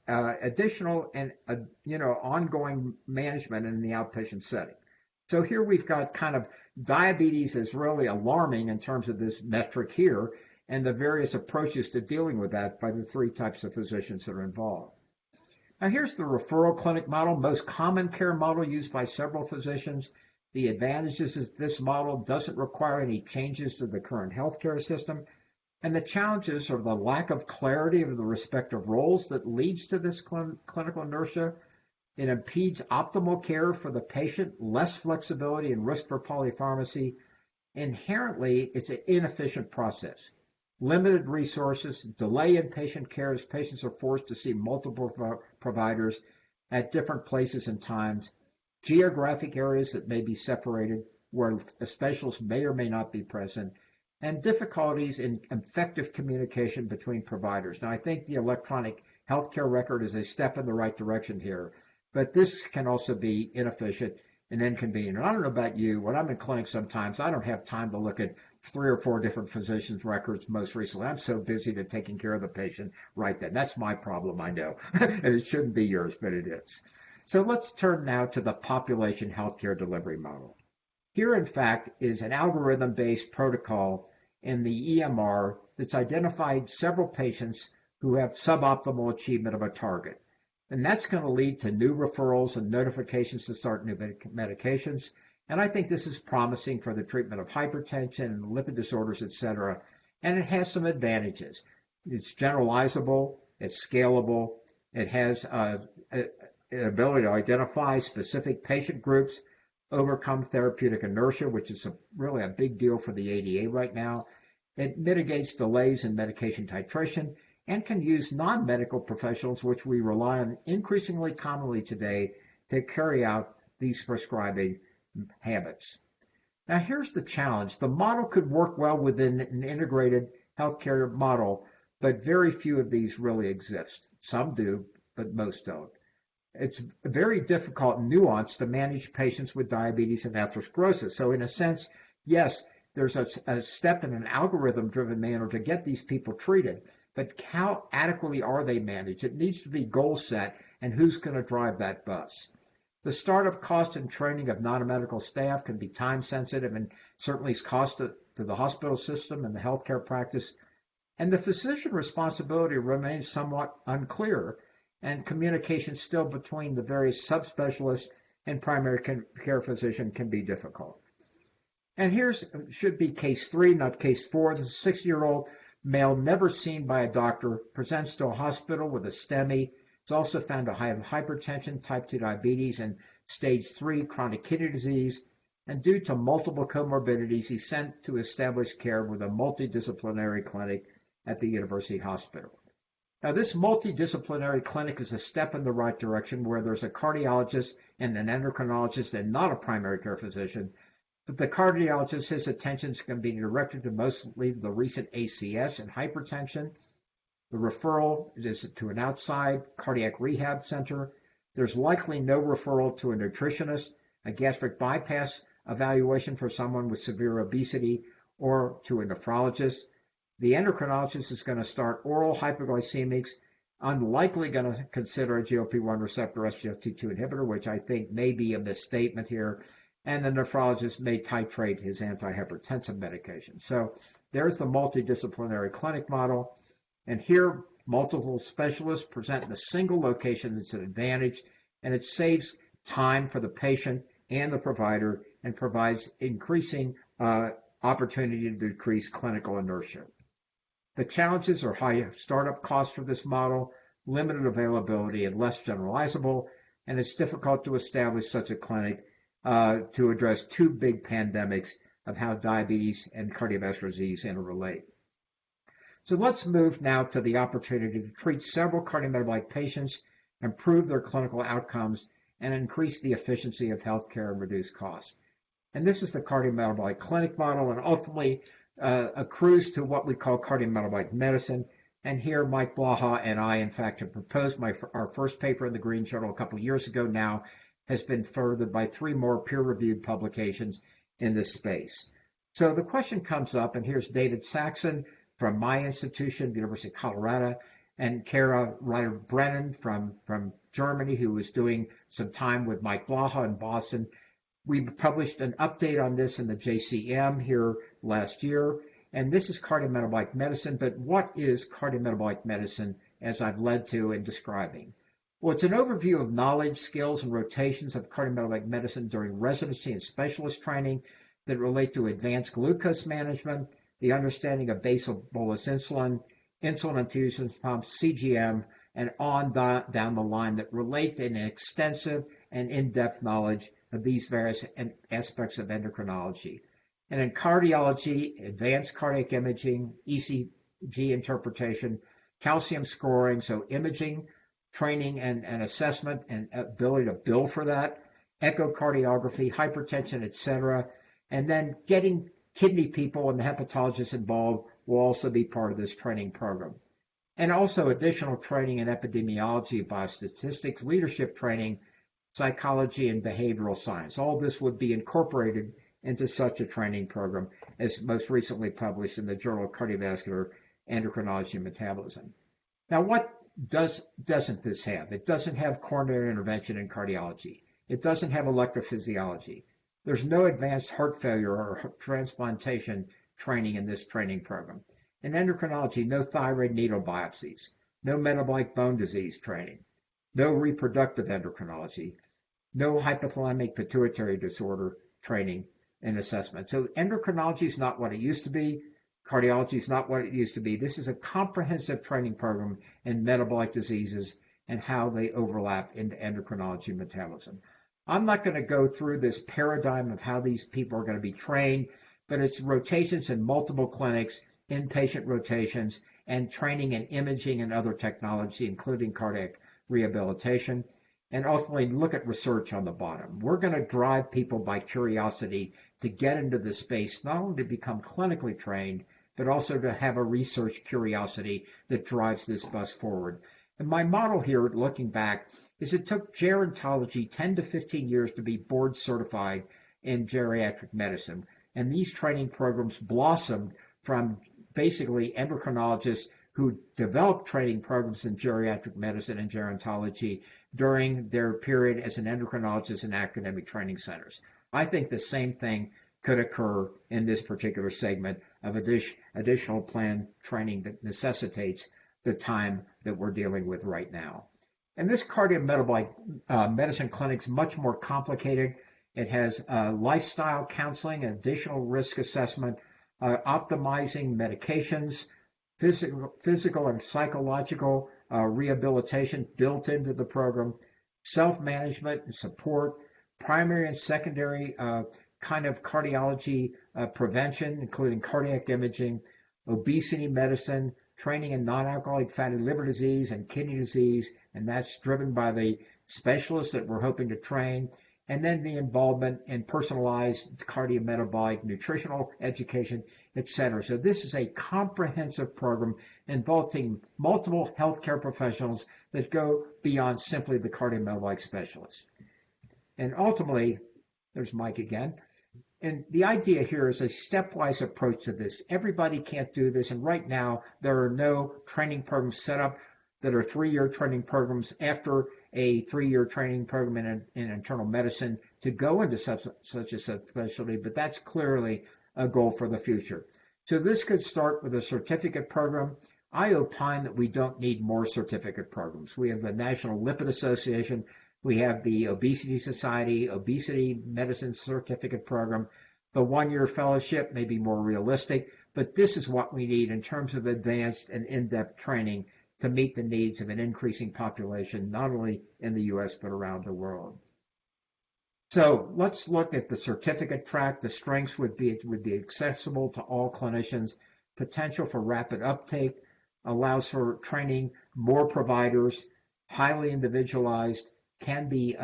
additional and ongoing management in the outpatient setting. So here we've got kind of diabetes is really alarming in terms of this metric here, and the various approaches to dealing with that by the 3 types of physicians that are involved. Now here's the referral clinic model, most common care model used by several physicians. The advantages is this model doesn't require any changes to the current healthcare system, and the challenges are the lack of clarity of the respective roles that leads to this clinical inertia. It impedes optimal care for the patient, less flexibility and risk for polypharmacy. Inherently, it's an inefficient process. Limited resources, delay in patient care as patients are forced to see multiple providers at different places and times, geographic areas that may be separated where a specialist may or may not be present, and difficulties in effective communication between providers. Now, I think the electronic healthcare record is a step in the right direction here, but this can also be inefficient and inconvenient. And I don't know about you, when I'm in clinic sometimes, I don't have time to look at 3 or 4 different physicians' records most recently. I'm so busy to taking care of the patient right then. That's my problem, I know. And it shouldn't be yours, but it is. So let's turn now to the population healthcare delivery model. Here, in fact, is an algorithm-based protocol in the EMR that's identified several patients who have suboptimal achievement of a target. And that's going to lead to new referrals and notifications to start new medications. And I think this is promising for the treatment of hypertension and lipid disorders, et cetera. And it has some advantages. It's generalizable, it's scalable, it has an ability to identify specific patient groups, overcome therapeutic inertia, which is really a big deal for the ADA right now. It mitigates delays in medication titration, and can use non-medical professionals, which we rely on increasingly commonly today, to carry out these prescribing habits. Now here's the challenge. The model could work well within an integrated healthcare model, but very few of these really exist. Some do, but most don't. It's very difficult and nuanced to manage patients with diabetes and atherosclerosis. So in a sense, yes, there's a step in an algorithm-driven manner to get these people treated, but how adequately are they managed? It needs to be goal set, and who's going to drive that bus? The startup cost and training of non-medical staff can be time sensitive and certainly is cost to the hospital system and the healthcare practice. And the physician responsibility remains somewhat unclear, and communication still between the various subspecialists and primary care physician can be difficult. And here's should be case 3, not case 4. This is a 60-year-old male never seen by a doctor, presents to a hospital with a STEMI. It's also found to have hypertension, type 2 diabetes, and stage 3 chronic kidney disease. And due to multiple comorbidities, he's sent to established care with a multidisciplinary clinic at the University Hospital. Now, this multidisciplinary clinic is a step in the right direction where there's a cardiologist and an endocrinologist and not a primary care physician. But the cardiologist, his attention is going to be directed to mostly the recent ACS and hypertension. The referral is to an outside cardiac rehab center. There's likely no referral to a nutritionist, a gastric bypass evaluation for someone with severe obesity, or to a nephrologist. The endocrinologist is going to start oral hypoglycemics unlikely going to consider a GLP-1 receptor SGLT2 inhibitor, which I think may be a misstatement here. And the nephrologist may titrate his antihypertensive medication. So there's the multidisciplinary clinic model. And here, multiple specialists present in a single location. It's an advantage, and it saves time for the patient and the provider and provides increasing opportunity to decrease clinical inertia. The challenges are high startup costs for this model, limited availability, and less generalizable, and it's difficult to establish such a clinic to address two big pandemics of how diabetes and cardiovascular disease interrelate. So let's move now to the opportunity to treat several cardiometabolic patients, improve their clinical outcomes, and increase the efficiency of healthcare and reduce costs. And this is the cardiometabolic clinic model, and ultimately accrues to what we call cardiometabolic medicine. And here, Mike Blaha and I, in fact, have proposed our first paper in the Green Journal a couple of years ago now, has been furthered by 3 more peer-reviewed publications in this space. So the question comes up, and here's David Saxon from my institution, the University of Colorado, and Kara Ryder-Brennan from Germany, who was doing some time with Mike Blaha in Boston. We published an update on this in the JCM here last year, and this is cardiometabolic medicine, but what is cardiometabolic medicine as I've led to in describing? Well, it's an overview of knowledge, skills, and rotations of cardiometabolic medicine during residency and specialist training that relate to advanced glucose management, the understanding of basal bolus insulin, insulin infusion pumps, CGM, and on down the line that relate to an extensive and in-depth knowledge of these various aspects of endocrinology. And in cardiology, advanced cardiac imaging, ECG interpretation, calcium scoring, so imaging, training and assessment and ability to bill for that, echocardiography, hypertension, etc. And then getting kidney people and the hepatologists involved will also be part of this training program. And also additional training in epidemiology, biostatistics, leadership training, psychology, and behavioral science. All this would be incorporated into such a training program, as most recently published in the Journal of Cardiovascular, Endocrinology, and Metabolism. Now, what doesn't this have? It doesn't have coronary intervention in cardiology. It doesn't have electrophysiology. There's no advanced heart failure or transplantation training in this training program. In endocrinology, no thyroid needle biopsies, no metabolic bone disease training, no reproductive endocrinology, no hypothalamic pituitary disorder training and assessment. So endocrinology is not what it used to be. Cardiology is not what it used to be. This is a comprehensive training program in metabolic diseases and how they overlap into endocrinology and metabolism. I'm not going to go through this paradigm of how these people are going to be trained, but it's rotations in multiple clinics, inpatient rotations, and training in imaging and other technology, including cardiac rehabilitation, and ultimately look at research on the bottom. We're going to drive people by curiosity to get into this space, not only to become clinically trained, but also to have a research curiosity that drives this bus forward. And my model here, looking back, is it took gerontology 10 to 15 years to be board certified in geriatric medicine. And these training programs blossomed from basically endocrinologists who developed training programs in geriatric medicine and gerontology during their period as an endocrinologist in academic training centers. I think the same thing could occur in this particular segment of additional planned training that necessitates the time that we're dealing with right now. And this cardiometabolic medicine clinic is much more complicated. It has lifestyle counseling, additional risk assessment, optimizing medications, physical and psychological rehabilitation built into the program, self-management and support, primary and secondary kind of cardiology prevention, including cardiac imaging, obesity medicine, training in non-alcoholic fatty liver disease and kidney disease, and that's driven by the specialists that we're hoping to train, and then the involvement in personalized cardiometabolic nutritional education, etc. So this is a comprehensive program involving multiple healthcare professionals that go beyond simply the cardiometabolic specialist. And ultimately, there's Mike again. And the idea here is a stepwise approach to this. Everybody can't do this, and right now there are no training programs set up that are 3-year training programs after a 3-year training program in internal medicine to go into such a subspecialty, but that's clearly a goal for the future. So this could start with a certificate program. I opine that we don't need more certificate programs. We have the National Lipid Association. We have the Obesity Society, Obesity Medicine Certificate Program. The 1-year fellowship may be more realistic, but this is what we need in terms of advanced and in-depth training to meet the needs of an increasing population, not only in the U.S., but around the world. So let's look at the certificate track. The strengths would be it would be accessible to all clinicians, potential for rapid uptake, allows for training more providers, highly individualized, can be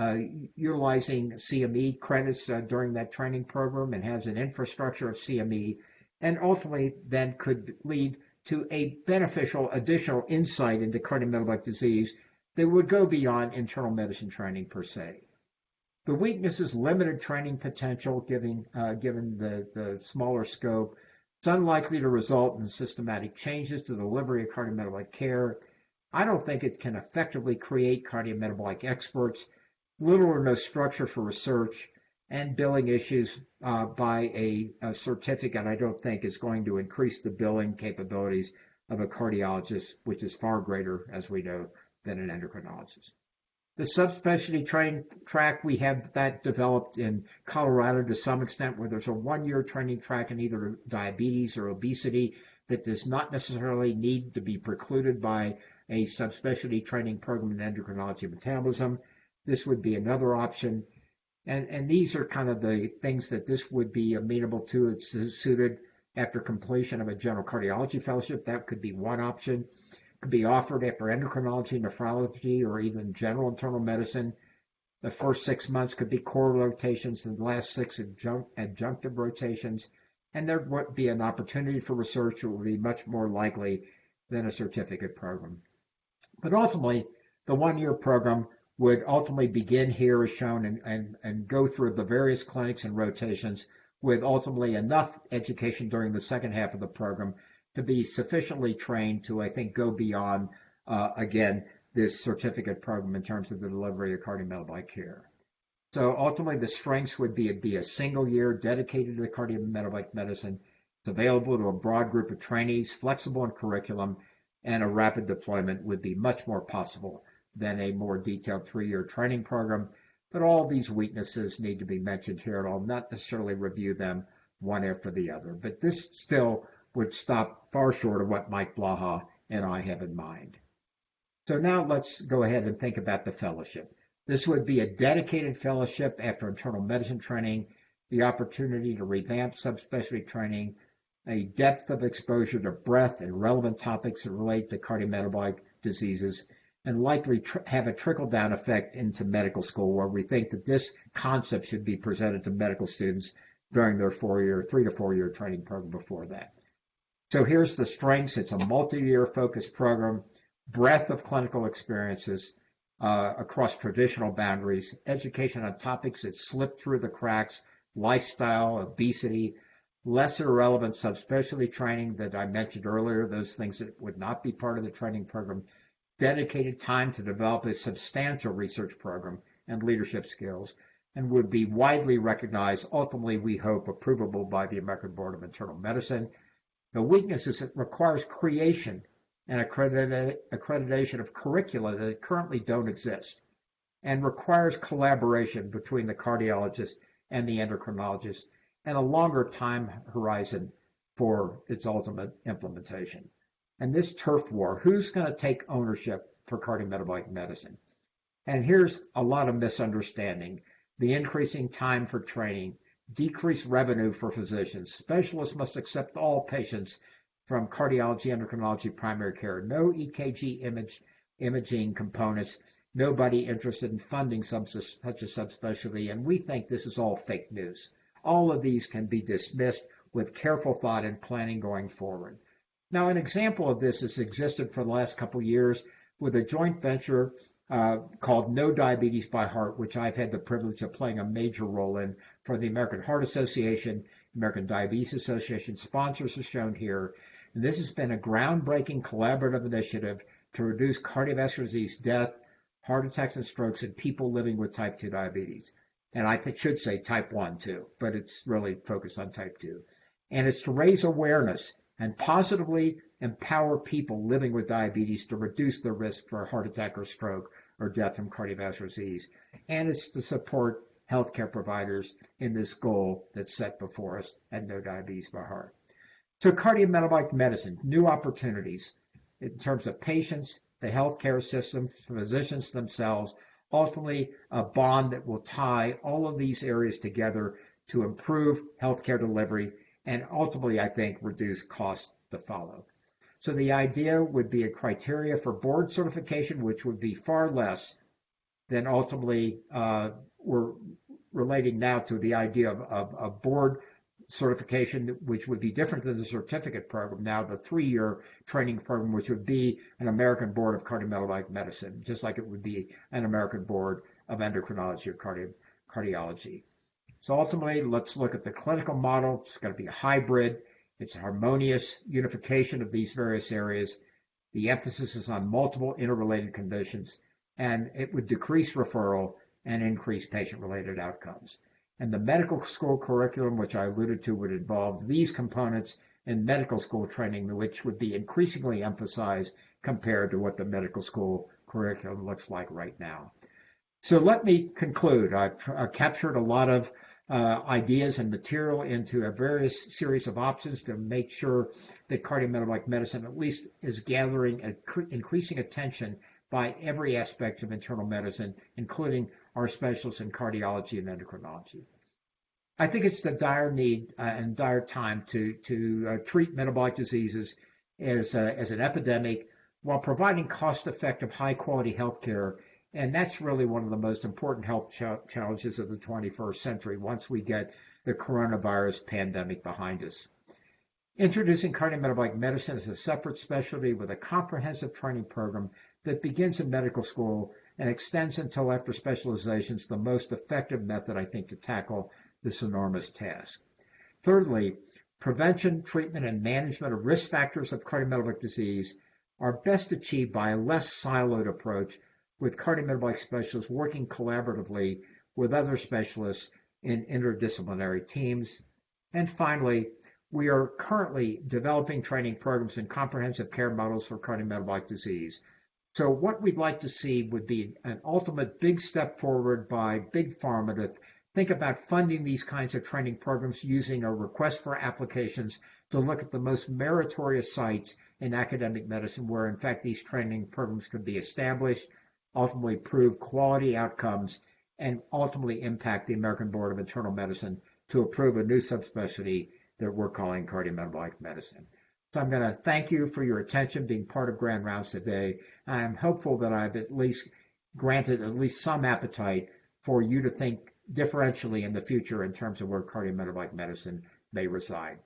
utilizing CME credits during that training program and has an infrastructure of CME, and ultimately then could lead to a beneficial additional insight into cardiometabolic disease that would go beyond internal medicine training per se. The weakness is limited training potential given the smaller scope. It's unlikely to result in systematic changes to the delivery of cardiometabolic care. I don't think it can effectively create cardiometabolic experts, little or no structure for research, and billing issues by a certificate I don't think is going to increase the billing capabilities of a cardiologist, which is far greater, as we know, than an endocrinologist. The subspecialty training track, we have that developed in Colorado to some extent, where there's a 1-year training track in either diabetes or obesity that does not necessarily need to be precluded by a subspecialty training program in endocrinology and metabolism. This would be another option. And these are kind of the things that this would be amenable to. It's suited after completion of a general cardiology fellowship. That could be one option. Could be offered after endocrinology, nephrology, or even general internal medicine. The first 6 months could be core rotations, and the last 6 adjunctive rotations. And there would be an opportunity for research that would be much more likely than a certificate program. But ultimately, the 1-year program would ultimately begin here as shown and go through the various clinics and rotations with ultimately enough education during the second half of the program to be sufficiently trained to, I think, go beyond, again, this certificate program in terms of the delivery of cardiometabolic care. So ultimately, the strengths would be a single year dedicated to the cardiometabolic medicine. It's available to a broad group of trainees, flexible in curriculum, and a rapid deployment would be much more possible than a more detailed 3-year training program. But all these weaknesses need to be mentioned here, and I'll not necessarily review them one after the other. But this still would stop far short of what Mike Blaha and I have in mind. So now let's go ahead and think about the fellowship. This would be a dedicated fellowship after internal medicine training, the opportunity to revamp subspecialty training, a depth of exposure to breadth and relevant topics that relate to cardiometabolic diseases, and likely have a trickle-down effect into medical school, where we think that this concept should be presented to medical students during their 3 to 4 year training program before that. So here's the strengths. It's a multi-year focused program, breadth of clinical experiences across traditional boundaries, education on topics that slip through the cracks, lifestyle, obesity, lesser relevant subspecialty training that I mentioned earlier, those things that would not be part of the training program, dedicated time to develop a substantial research program and leadership skills, and would be widely recognized, ultimately, we hope, approvable by the American Board of Internal Medicine. The weakness is it requires creation and accreditation of curricula that currently don't exist, and requires collaboration between the cardiologist and the endocrinologist, and a longer time horizon for its ultimate implementation. And this turf war, who's going to take ownership for cardiometabolic medicine? And here's a lot of misunderstanding. The increasing time for training, decreased revenue for physicians. Specialists must accept all patients from cardiology, endocrinology, primary care. No EKG imaging components. Nobody interested in funding such a subspecialty. And we think this is all fake news. All of these can be dismissed with careful thought and planning going forward. Now, an example of this has existed for the last couple of years with a joint venture called No Diabetes by Heart, which I've had the privilege of playing a major role in for the American Heart Association, American Diabetes Association. Sponsors are shown here. And this has been a groundbreaking collaborative initiative to reduce cardiovascular disease, death, heart attacks, and strokes in people living with type 2 diabetes. And I should say type 1 too, but it's really focused on type 2. And it's to raise awareness and positively empower people living with diabetes to reduce the risk for a heart attack or stroke or death from cardiovascular disease. And it's to support healthcare providers in this goal that's set before us at No Diabetes by Heart. So cardiometabolic medicine, new opportunities in terms of patients, the healthcare system, physicians themselves, ultimately a bond that will tie all of these areas together to improve healthcare delivery and ultimately, I think, reduce costs to follow. So the idea would be a criteria for board certification, which would be far less than ultimately we're relating now to the idea of board certification, which would be different than the certificate program, now the 3-year training program, which would be an American Board of Cardiometabolic Medicine, just like it would be an American Board of Endocrinology or Cardiology. So ultimately, let's look at the clinical model. It's going to be a hybrid. It's a harmonious unification of these various areas. The emphasis is on multiple interrelated conditions, and it would decrease referral and increase patient-related outcomes. And the medical school curriculum, which I alluded to, would involve these components in medical school training, which would be increasingly emphasized compared to what the medical school curriculum looks like right now. So let me conclude. I've captured a lot of ideas and material into a various series of options to make sure that cardiometabolic medicine at least is gathering increasing attention by every aspect of internal medicine, including our specialists in cardiology and endocrinology. I think it's the dire need and dire time to treat metabolic diseases as an epidemic while providing cost-effective, high-quality health care. And that's really one of the most important health challenges of the 21st century once we get the coronavirus pandemic behind us. Introducing cardiometabolic medicine as a separate specialty with a comprehensive training program that begins in medical school and extends until after specialization is the most effective method, I think, to tackle this enormous task. Thirdly, prevention, treatment, and management of risk factors of cardiometabolic disease are best achieved by a less siloed approach with cardiometabolic specialists working collaboratively with other specialists in interdisciplinary teams. And finally, we are currently developing training programs and comprehensive care models for cardiometabolic disease. So what we'd like to see would be an ultimate big step forward by Big Pharma to think about funding these kinds of training programs using a request for applications to look at the most meritorious sites in academic medicine where, in fact, these training programs could be established, ultimately prove quality outcomes, and ultimately impact the American Board of Internal Medicine to approve a new subspecialty that we're calling cardiometabolic medicine. So I'm going to thank you for your attention, being part of Grand Rounds today. I'm hopeful that I've at least granted at least some appetite for you to think differentially in the future in terms of where cardiometabolic medicine may reside.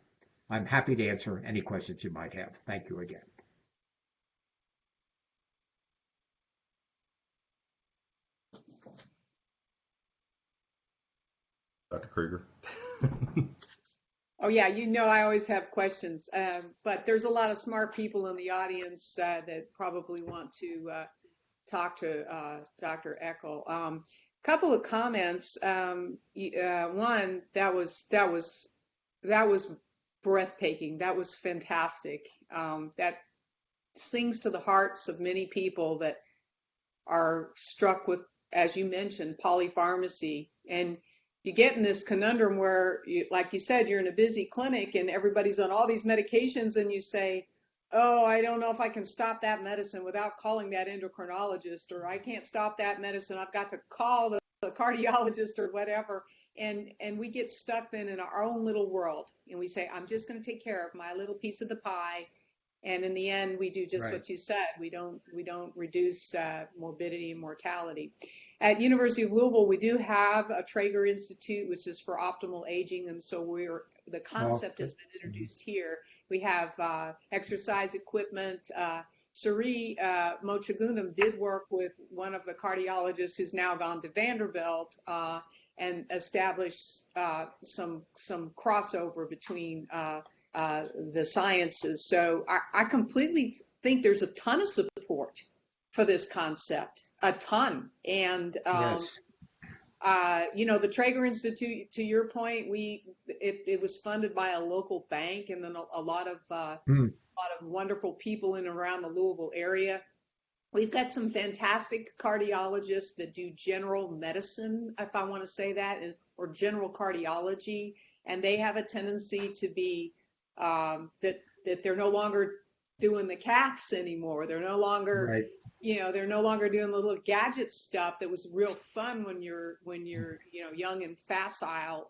I'm happy to answer any questions you might have. Thank you again. Dr. Krieger. Oh yeah, I always have questions, but there's a lot of smart people in the audience that probably want to talk to Dr. Eckel. Couple of comments. One, that was breathtaking. That was fantastic. That sings to the hearts of many people that are struck with, as you mentioned, polypharmacy. And you get in this conundrum where, like you said, you're in a busy clinic and everybody's on all these medications and you say, oh, I don't know if I can stop that medicine without calling that endocrinologist, or I can't stop that medicine, I've got to call the cardiologist or whatever. And we get stuck then in our own little world and we say, I'm just going to take care of my little piece of the pie. And in the end, we do just what you said. We don't reduce morbidity and mortality. At University of Louisville, we do have a Traeger Institute, which is for optimal aging, and so the concept has been introduced here. We have exercise equipment. Suri Mochagunam did work with one of the cardiologists who's now gone to Vanderbilt and established some crossover between the sciences. So I completely think there's a ton of support for this concept, a ton. And Yes. the Traeger Institute, to your point, it was funded by a local bank, and then a lot of wonderful people in and around the Louisville area. We've got some fantastic cardiologists that do general medicine, if I want to say that, or general cardiology, and they have a tendency to be that they're no longer doing the caths anymore. They're no longer, Right. they're no longer doing the little gadget stuff that was real fun when you're young and facile.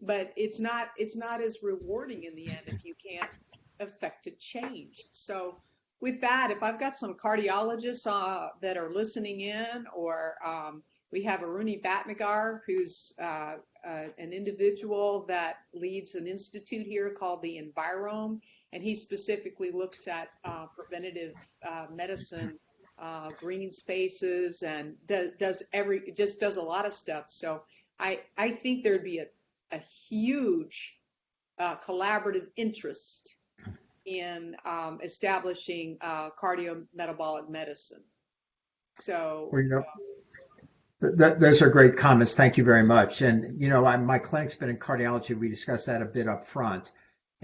But it's not as rewarding in the end if you can't affect a change. So with that, if I've got some cardiologists that are listening in, or we have Aruni Bhatnagar, who's an individual that leads an institute here called the Envirome, and he specifically looks at preventative medicine, green spaces, and does a lot of stuff. So I think there'd be a huge collaborative interest in establishing cardiometabolic medicine. So, Well, those are great comments. Thank you very much. And, my clinic's been in cardiology. We discussed that a bit up front.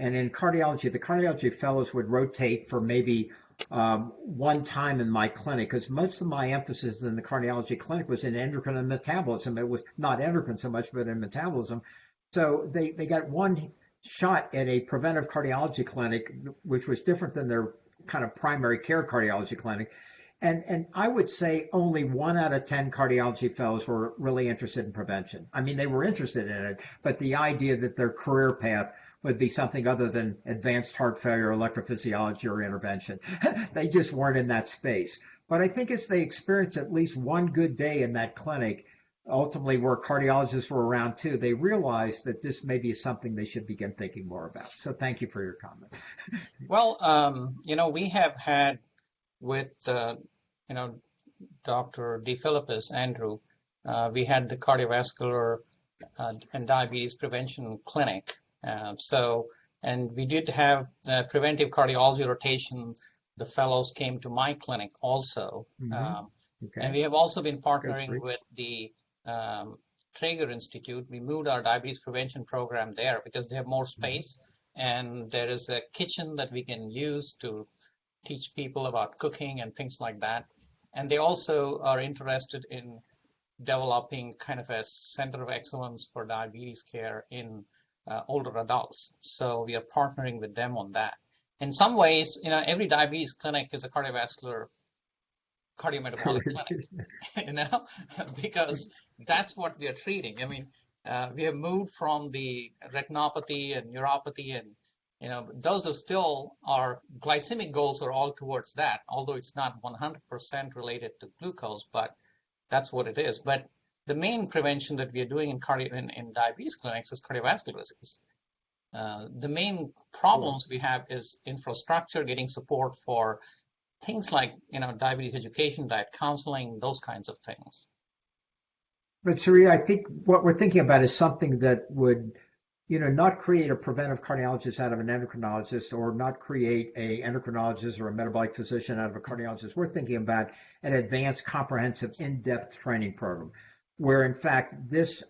And in cardiology, the cardiology fellows would rotate for maybe one time in my clinic, because most of my emphasis in the cardiology clinic was in endocrine and metabolism. It was not endocrine so much, but in metabolism. So they got one shot at a preventive cardiology clinic, which was different than their kind of primary care cardiology clinic. And I would say only 1 out of 10 cardiology fellows were really interested in prevention. I mean, they were interested in it, but the idea that their career path would be something other than advanced heart failure, electrophysiology, or intervention, they just weren't in that space. But I think as they experience at least one good day in that clinic, ultimately where cardiologists were around too, they realized that this may be something they should begin thinking more about. So thank you for your comment. Well, we have had with, Dr. DeFilippis, Andrew, we had the cardiovascular and diabetes prevention clinic. And we did have the preventive cardiology rotation. The fellows came to my clinic also. Okay. And we have also been partnering with the Traeger Institute. We moved our diabetes prevention program there because they have more space, and there is a kitchen that we can use to teach people about cooking and things like that. And they also are interested in developing kind of a center of excellence for diabetes care in older adults. So we are partnering with them on that. In some ways, every diabetes clinic is a cardiometabolic clinic, because that's what we are treating. I mean, we have moved from the retinopathy and neuropathy, and those are still our glycemic goals are all towards that, although it's not 100% related to glucose, but that's what it is. But the main prevention that we are doing in diabetes clinics is cardiovascular disease. The main problems we have is infrastructure, getting support for things like diabetes education, diet counseling, those kinds of things. But Sari, I think what we're thinking about is something that would, not create a preventive cardiologist out of an endocrinologist, or not create a endocrinologist or a metabolic physician out of a cardiologist. We're thinking about an advanced, comprehensive, in-depth training program, where in fact this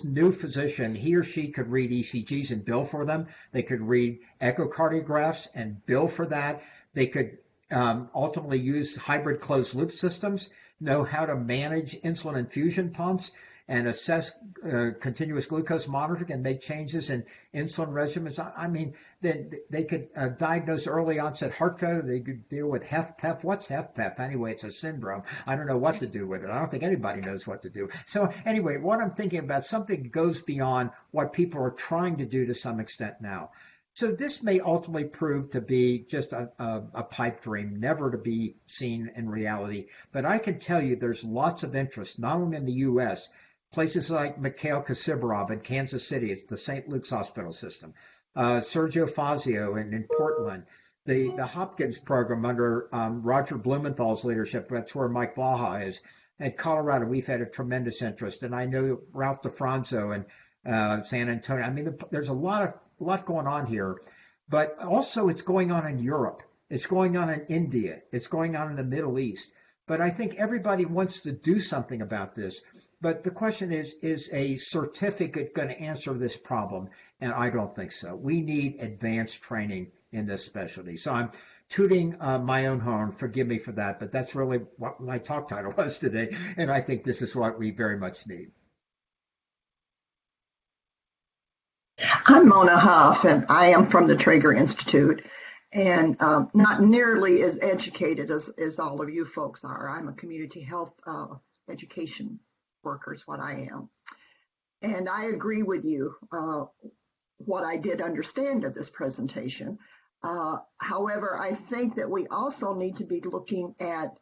new physician, he or she could read ECGs and bill for them. They could read echocardiographs and bill for that. They could ultimately use hybrid closed loop systems, know how to manage insulin infusion pumps and assess continuous glucose monitoring and make changes in insulin regimens. I mean, then they could diagnose early onset heart failure. They could deal with HFpEF. What's HFpEF? Anyway, it's a syndrome. I don't know what to do with it. I don't think anybody knows what to do. So anyway, what I'm thinking about, something goes beyond what people are trying to do to some extent now. So this may ultimately prove to be just a pipe dream, never to be seen in reality. But I can tell you there's lots of interest, not only in the U.S., places like Mikhail Kasibarov in Kansas City, it's the St. Luke's Hospital System, Sergio Fazio in Portland, the Hopkins program under Roger Blumenthal's leadership, that's where Mike Blaha is. At Colorado, we've had a tremendous interest. And I know Ralph DeFranzo and San Antonio. I mean, there's a lot going on here, but also it's going on in Europe. It's going on in India. It's going on in the Middle East. But I think everybody wants to do something about this. But the question is a certificate going to answer this problem? And I don't think so. We need advanced training in this specialty. So I'm tooting my own horn. Forgive me for that, but that's really what my talk title was today. And I think this is what we very much need. I'm Mona Huff, and I am from the Traeger Institute, and not nearly as educated as all of you folks are. I'm a community health education worker is what I am. And I agree with you, what I did understand of this presentation. However, I think that we also need to be looking at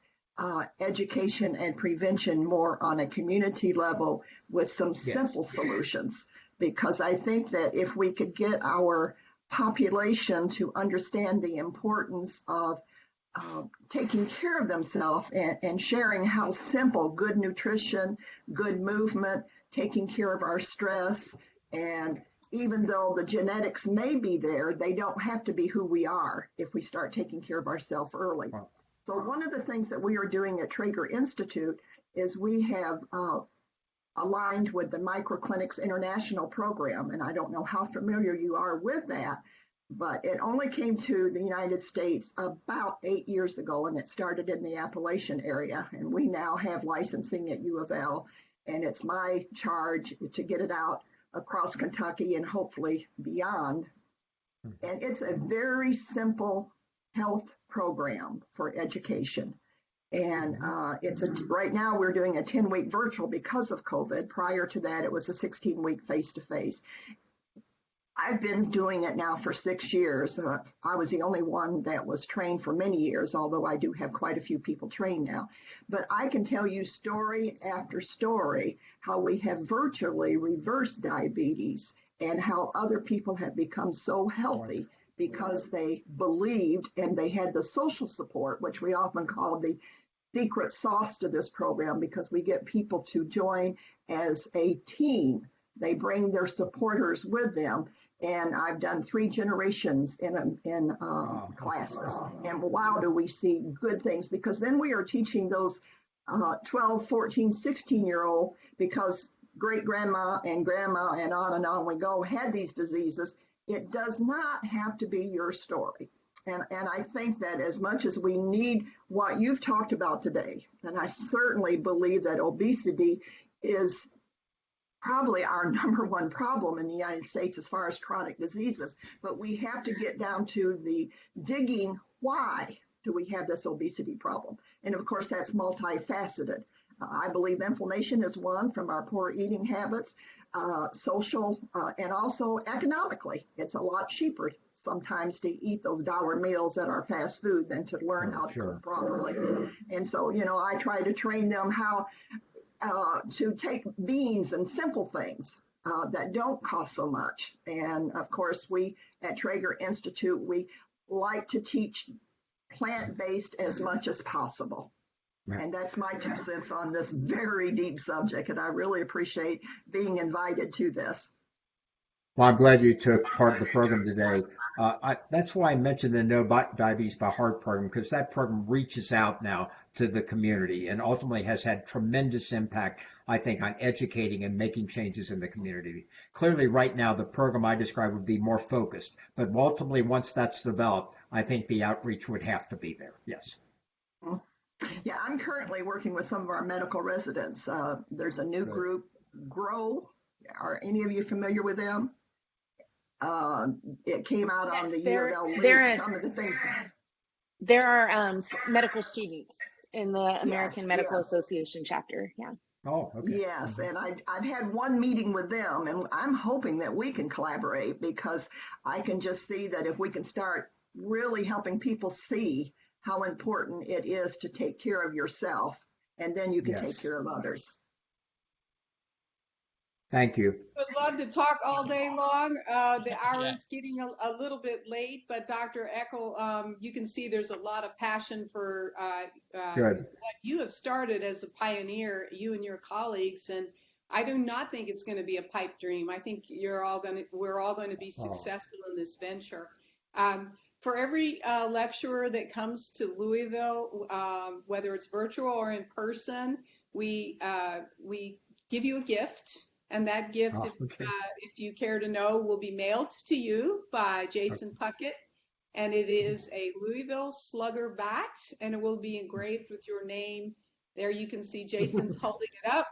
education and prevention more on a community level with some simple solutions. Because I think that if we could get our population to understand the importance of taking care of themselves and sharing how simple good nutrition, good movement, taking care of our stress, and even though the genetics may be there, they don't have to be who we are if we start taking care of ourselves early. Wow. So one of the things that we are doing at Traeger Institute is we have aligned with the Microclinics International program, and I don't know how familiar you are with that, but it only came to the United States about 8 years ago, and it started in the Appalachian area, and we now have licensing at UofL, and it's my charge to get it out across Kentucky and hopefully beyond. And it's a very simple health program for education. And right now we're doing a 10-week virtual because of COVID. Prior to that, it was a 16-week face-to-face. I've been doing it now for 6 years. I was the only one that was trained for many years, although I do have quite a few people trained now. But I can tell you story after story how we have virtually reversed diabetes and how other people have become so healthy because they believed and they had the social support, which we often call the secret sauce to this program, because we get people to join as a team. They bring their supporters with them. And I've done 3 generations in classes. And wow, do we see good things, because then we are teaching those 12, 14, 16-year-old, because great grandma and grandma and on we go had these diseases. It does not have to be your story. And I think that as much as we need what you've talked about today, and I certainly believe that obesity is probably our number one problem in the United States as far as chronic diseases, but we have to get down to the digging, why do we have this obesity problem? And of course, that's multifaceted. I believe inflammation is one from our poor eating habits, social, and also economically. It's a lot cheaper sometimes to eat those dollar meals at our fast food than to learn how to cook properly. And so, I try to train them how to take beans and simple things that don't cost so much. And of course, we at Traeger Institute, we like to teach plant-based as much as possible. And that's my 2 cents on this very deep subject. And I really appreciate being invited to this. Well, I'm glad you took part of the program today. That's why I mentioned the No Diabetes by Heart program, because that program reaches out now to the community and ultimately has had tremendous impact, I think, on educating and making changes in the community. Clearly, right now, the program I described would be more focused, but ultimately, once that's developed, I think the outreach would have to be there. Yes. Yeah, I'm currently working with some of our medical residents. There's a new group, GROW. Are any of you familiar with them? It came out on the UofL. Some of the things. There are medical students in the American Medical Association chapter. Yeah. Oh, okay. Yes, and I've had one meeting with them, and I'm hoping that we can collaborate, because I can just see that if we can start really helping people see how important it is to take care of yourself, and then you can take care of others. Thank you. I'd love to talk all day long. The hour is getting a little bit late, but Dr. Eckel, you can see there's a lot of passion for what you have started as a pioneer, you and your colleagues. And I do not think it's going to be a pipe dream. I think we're all going to be successful in this venture. for every lecturer that comes to Louisville, whether it's virtual or in person, we give you a gift, and that gift, Oh, okay. if you care to know, will be mailed to you by Jason Puckett, and it is a Louisville Slugger bat, and it will be engraved with your name. There you can see Jason's holding it up.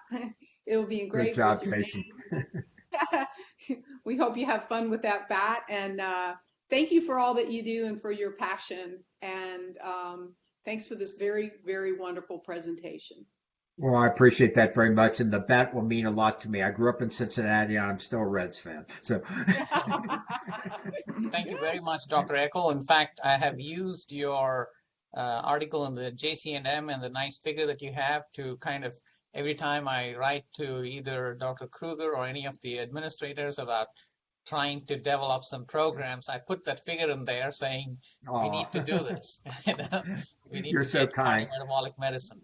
It will be Good engraved job, with your Jason. name. We hope you have fun with that bat, and thank you for all that you do and for your passion, and thanks for this very, very wonderful presentation. Well, I appreciate that very much, and the bat will mean a lot to me. I grew up in Cincinnati, and I'm still a Reds fan. So, Thank you very much, Dr. Eckel. In fact, I have used your article in the JCNM and the nice figure that you have to kind of, every time I write to either Dr. Kruger or any of the administrators about trying to develop some programs, I put that figure in there saying, we need to do this. We need You're to so get kind. cardiometabolic medicine.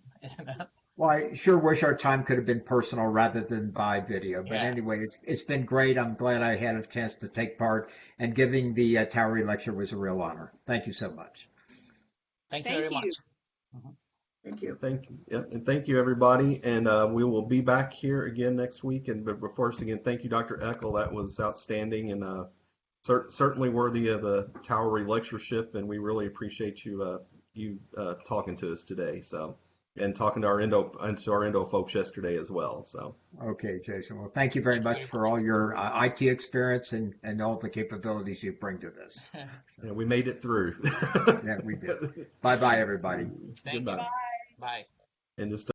Well, I sure wish our time could have been personal rather than by video. But Yeah. anyway, it's been great. I'm glad I had a chance to take part, and giving the Towery lecture was a real honor. Thank you so much. Thank you Thank very much. you. Thank you. Thank you. Yep, and thank you, everybody. And we will be back here again next week. And but first, again, thank you, Dr. Eckel. That was outstanding and certainly worthy of the Towery lectureship. And we really appreciate you talking to us today. So, and talking to our endo folks yesterday as well. So. Okay, Jason. Well, thank you very much for all your IT experience and all the capabilities you bring to this. Yeah, we made it through. Yeah, we did. Bye-bye, everybody. Thank you. Goodbye. Bye. And just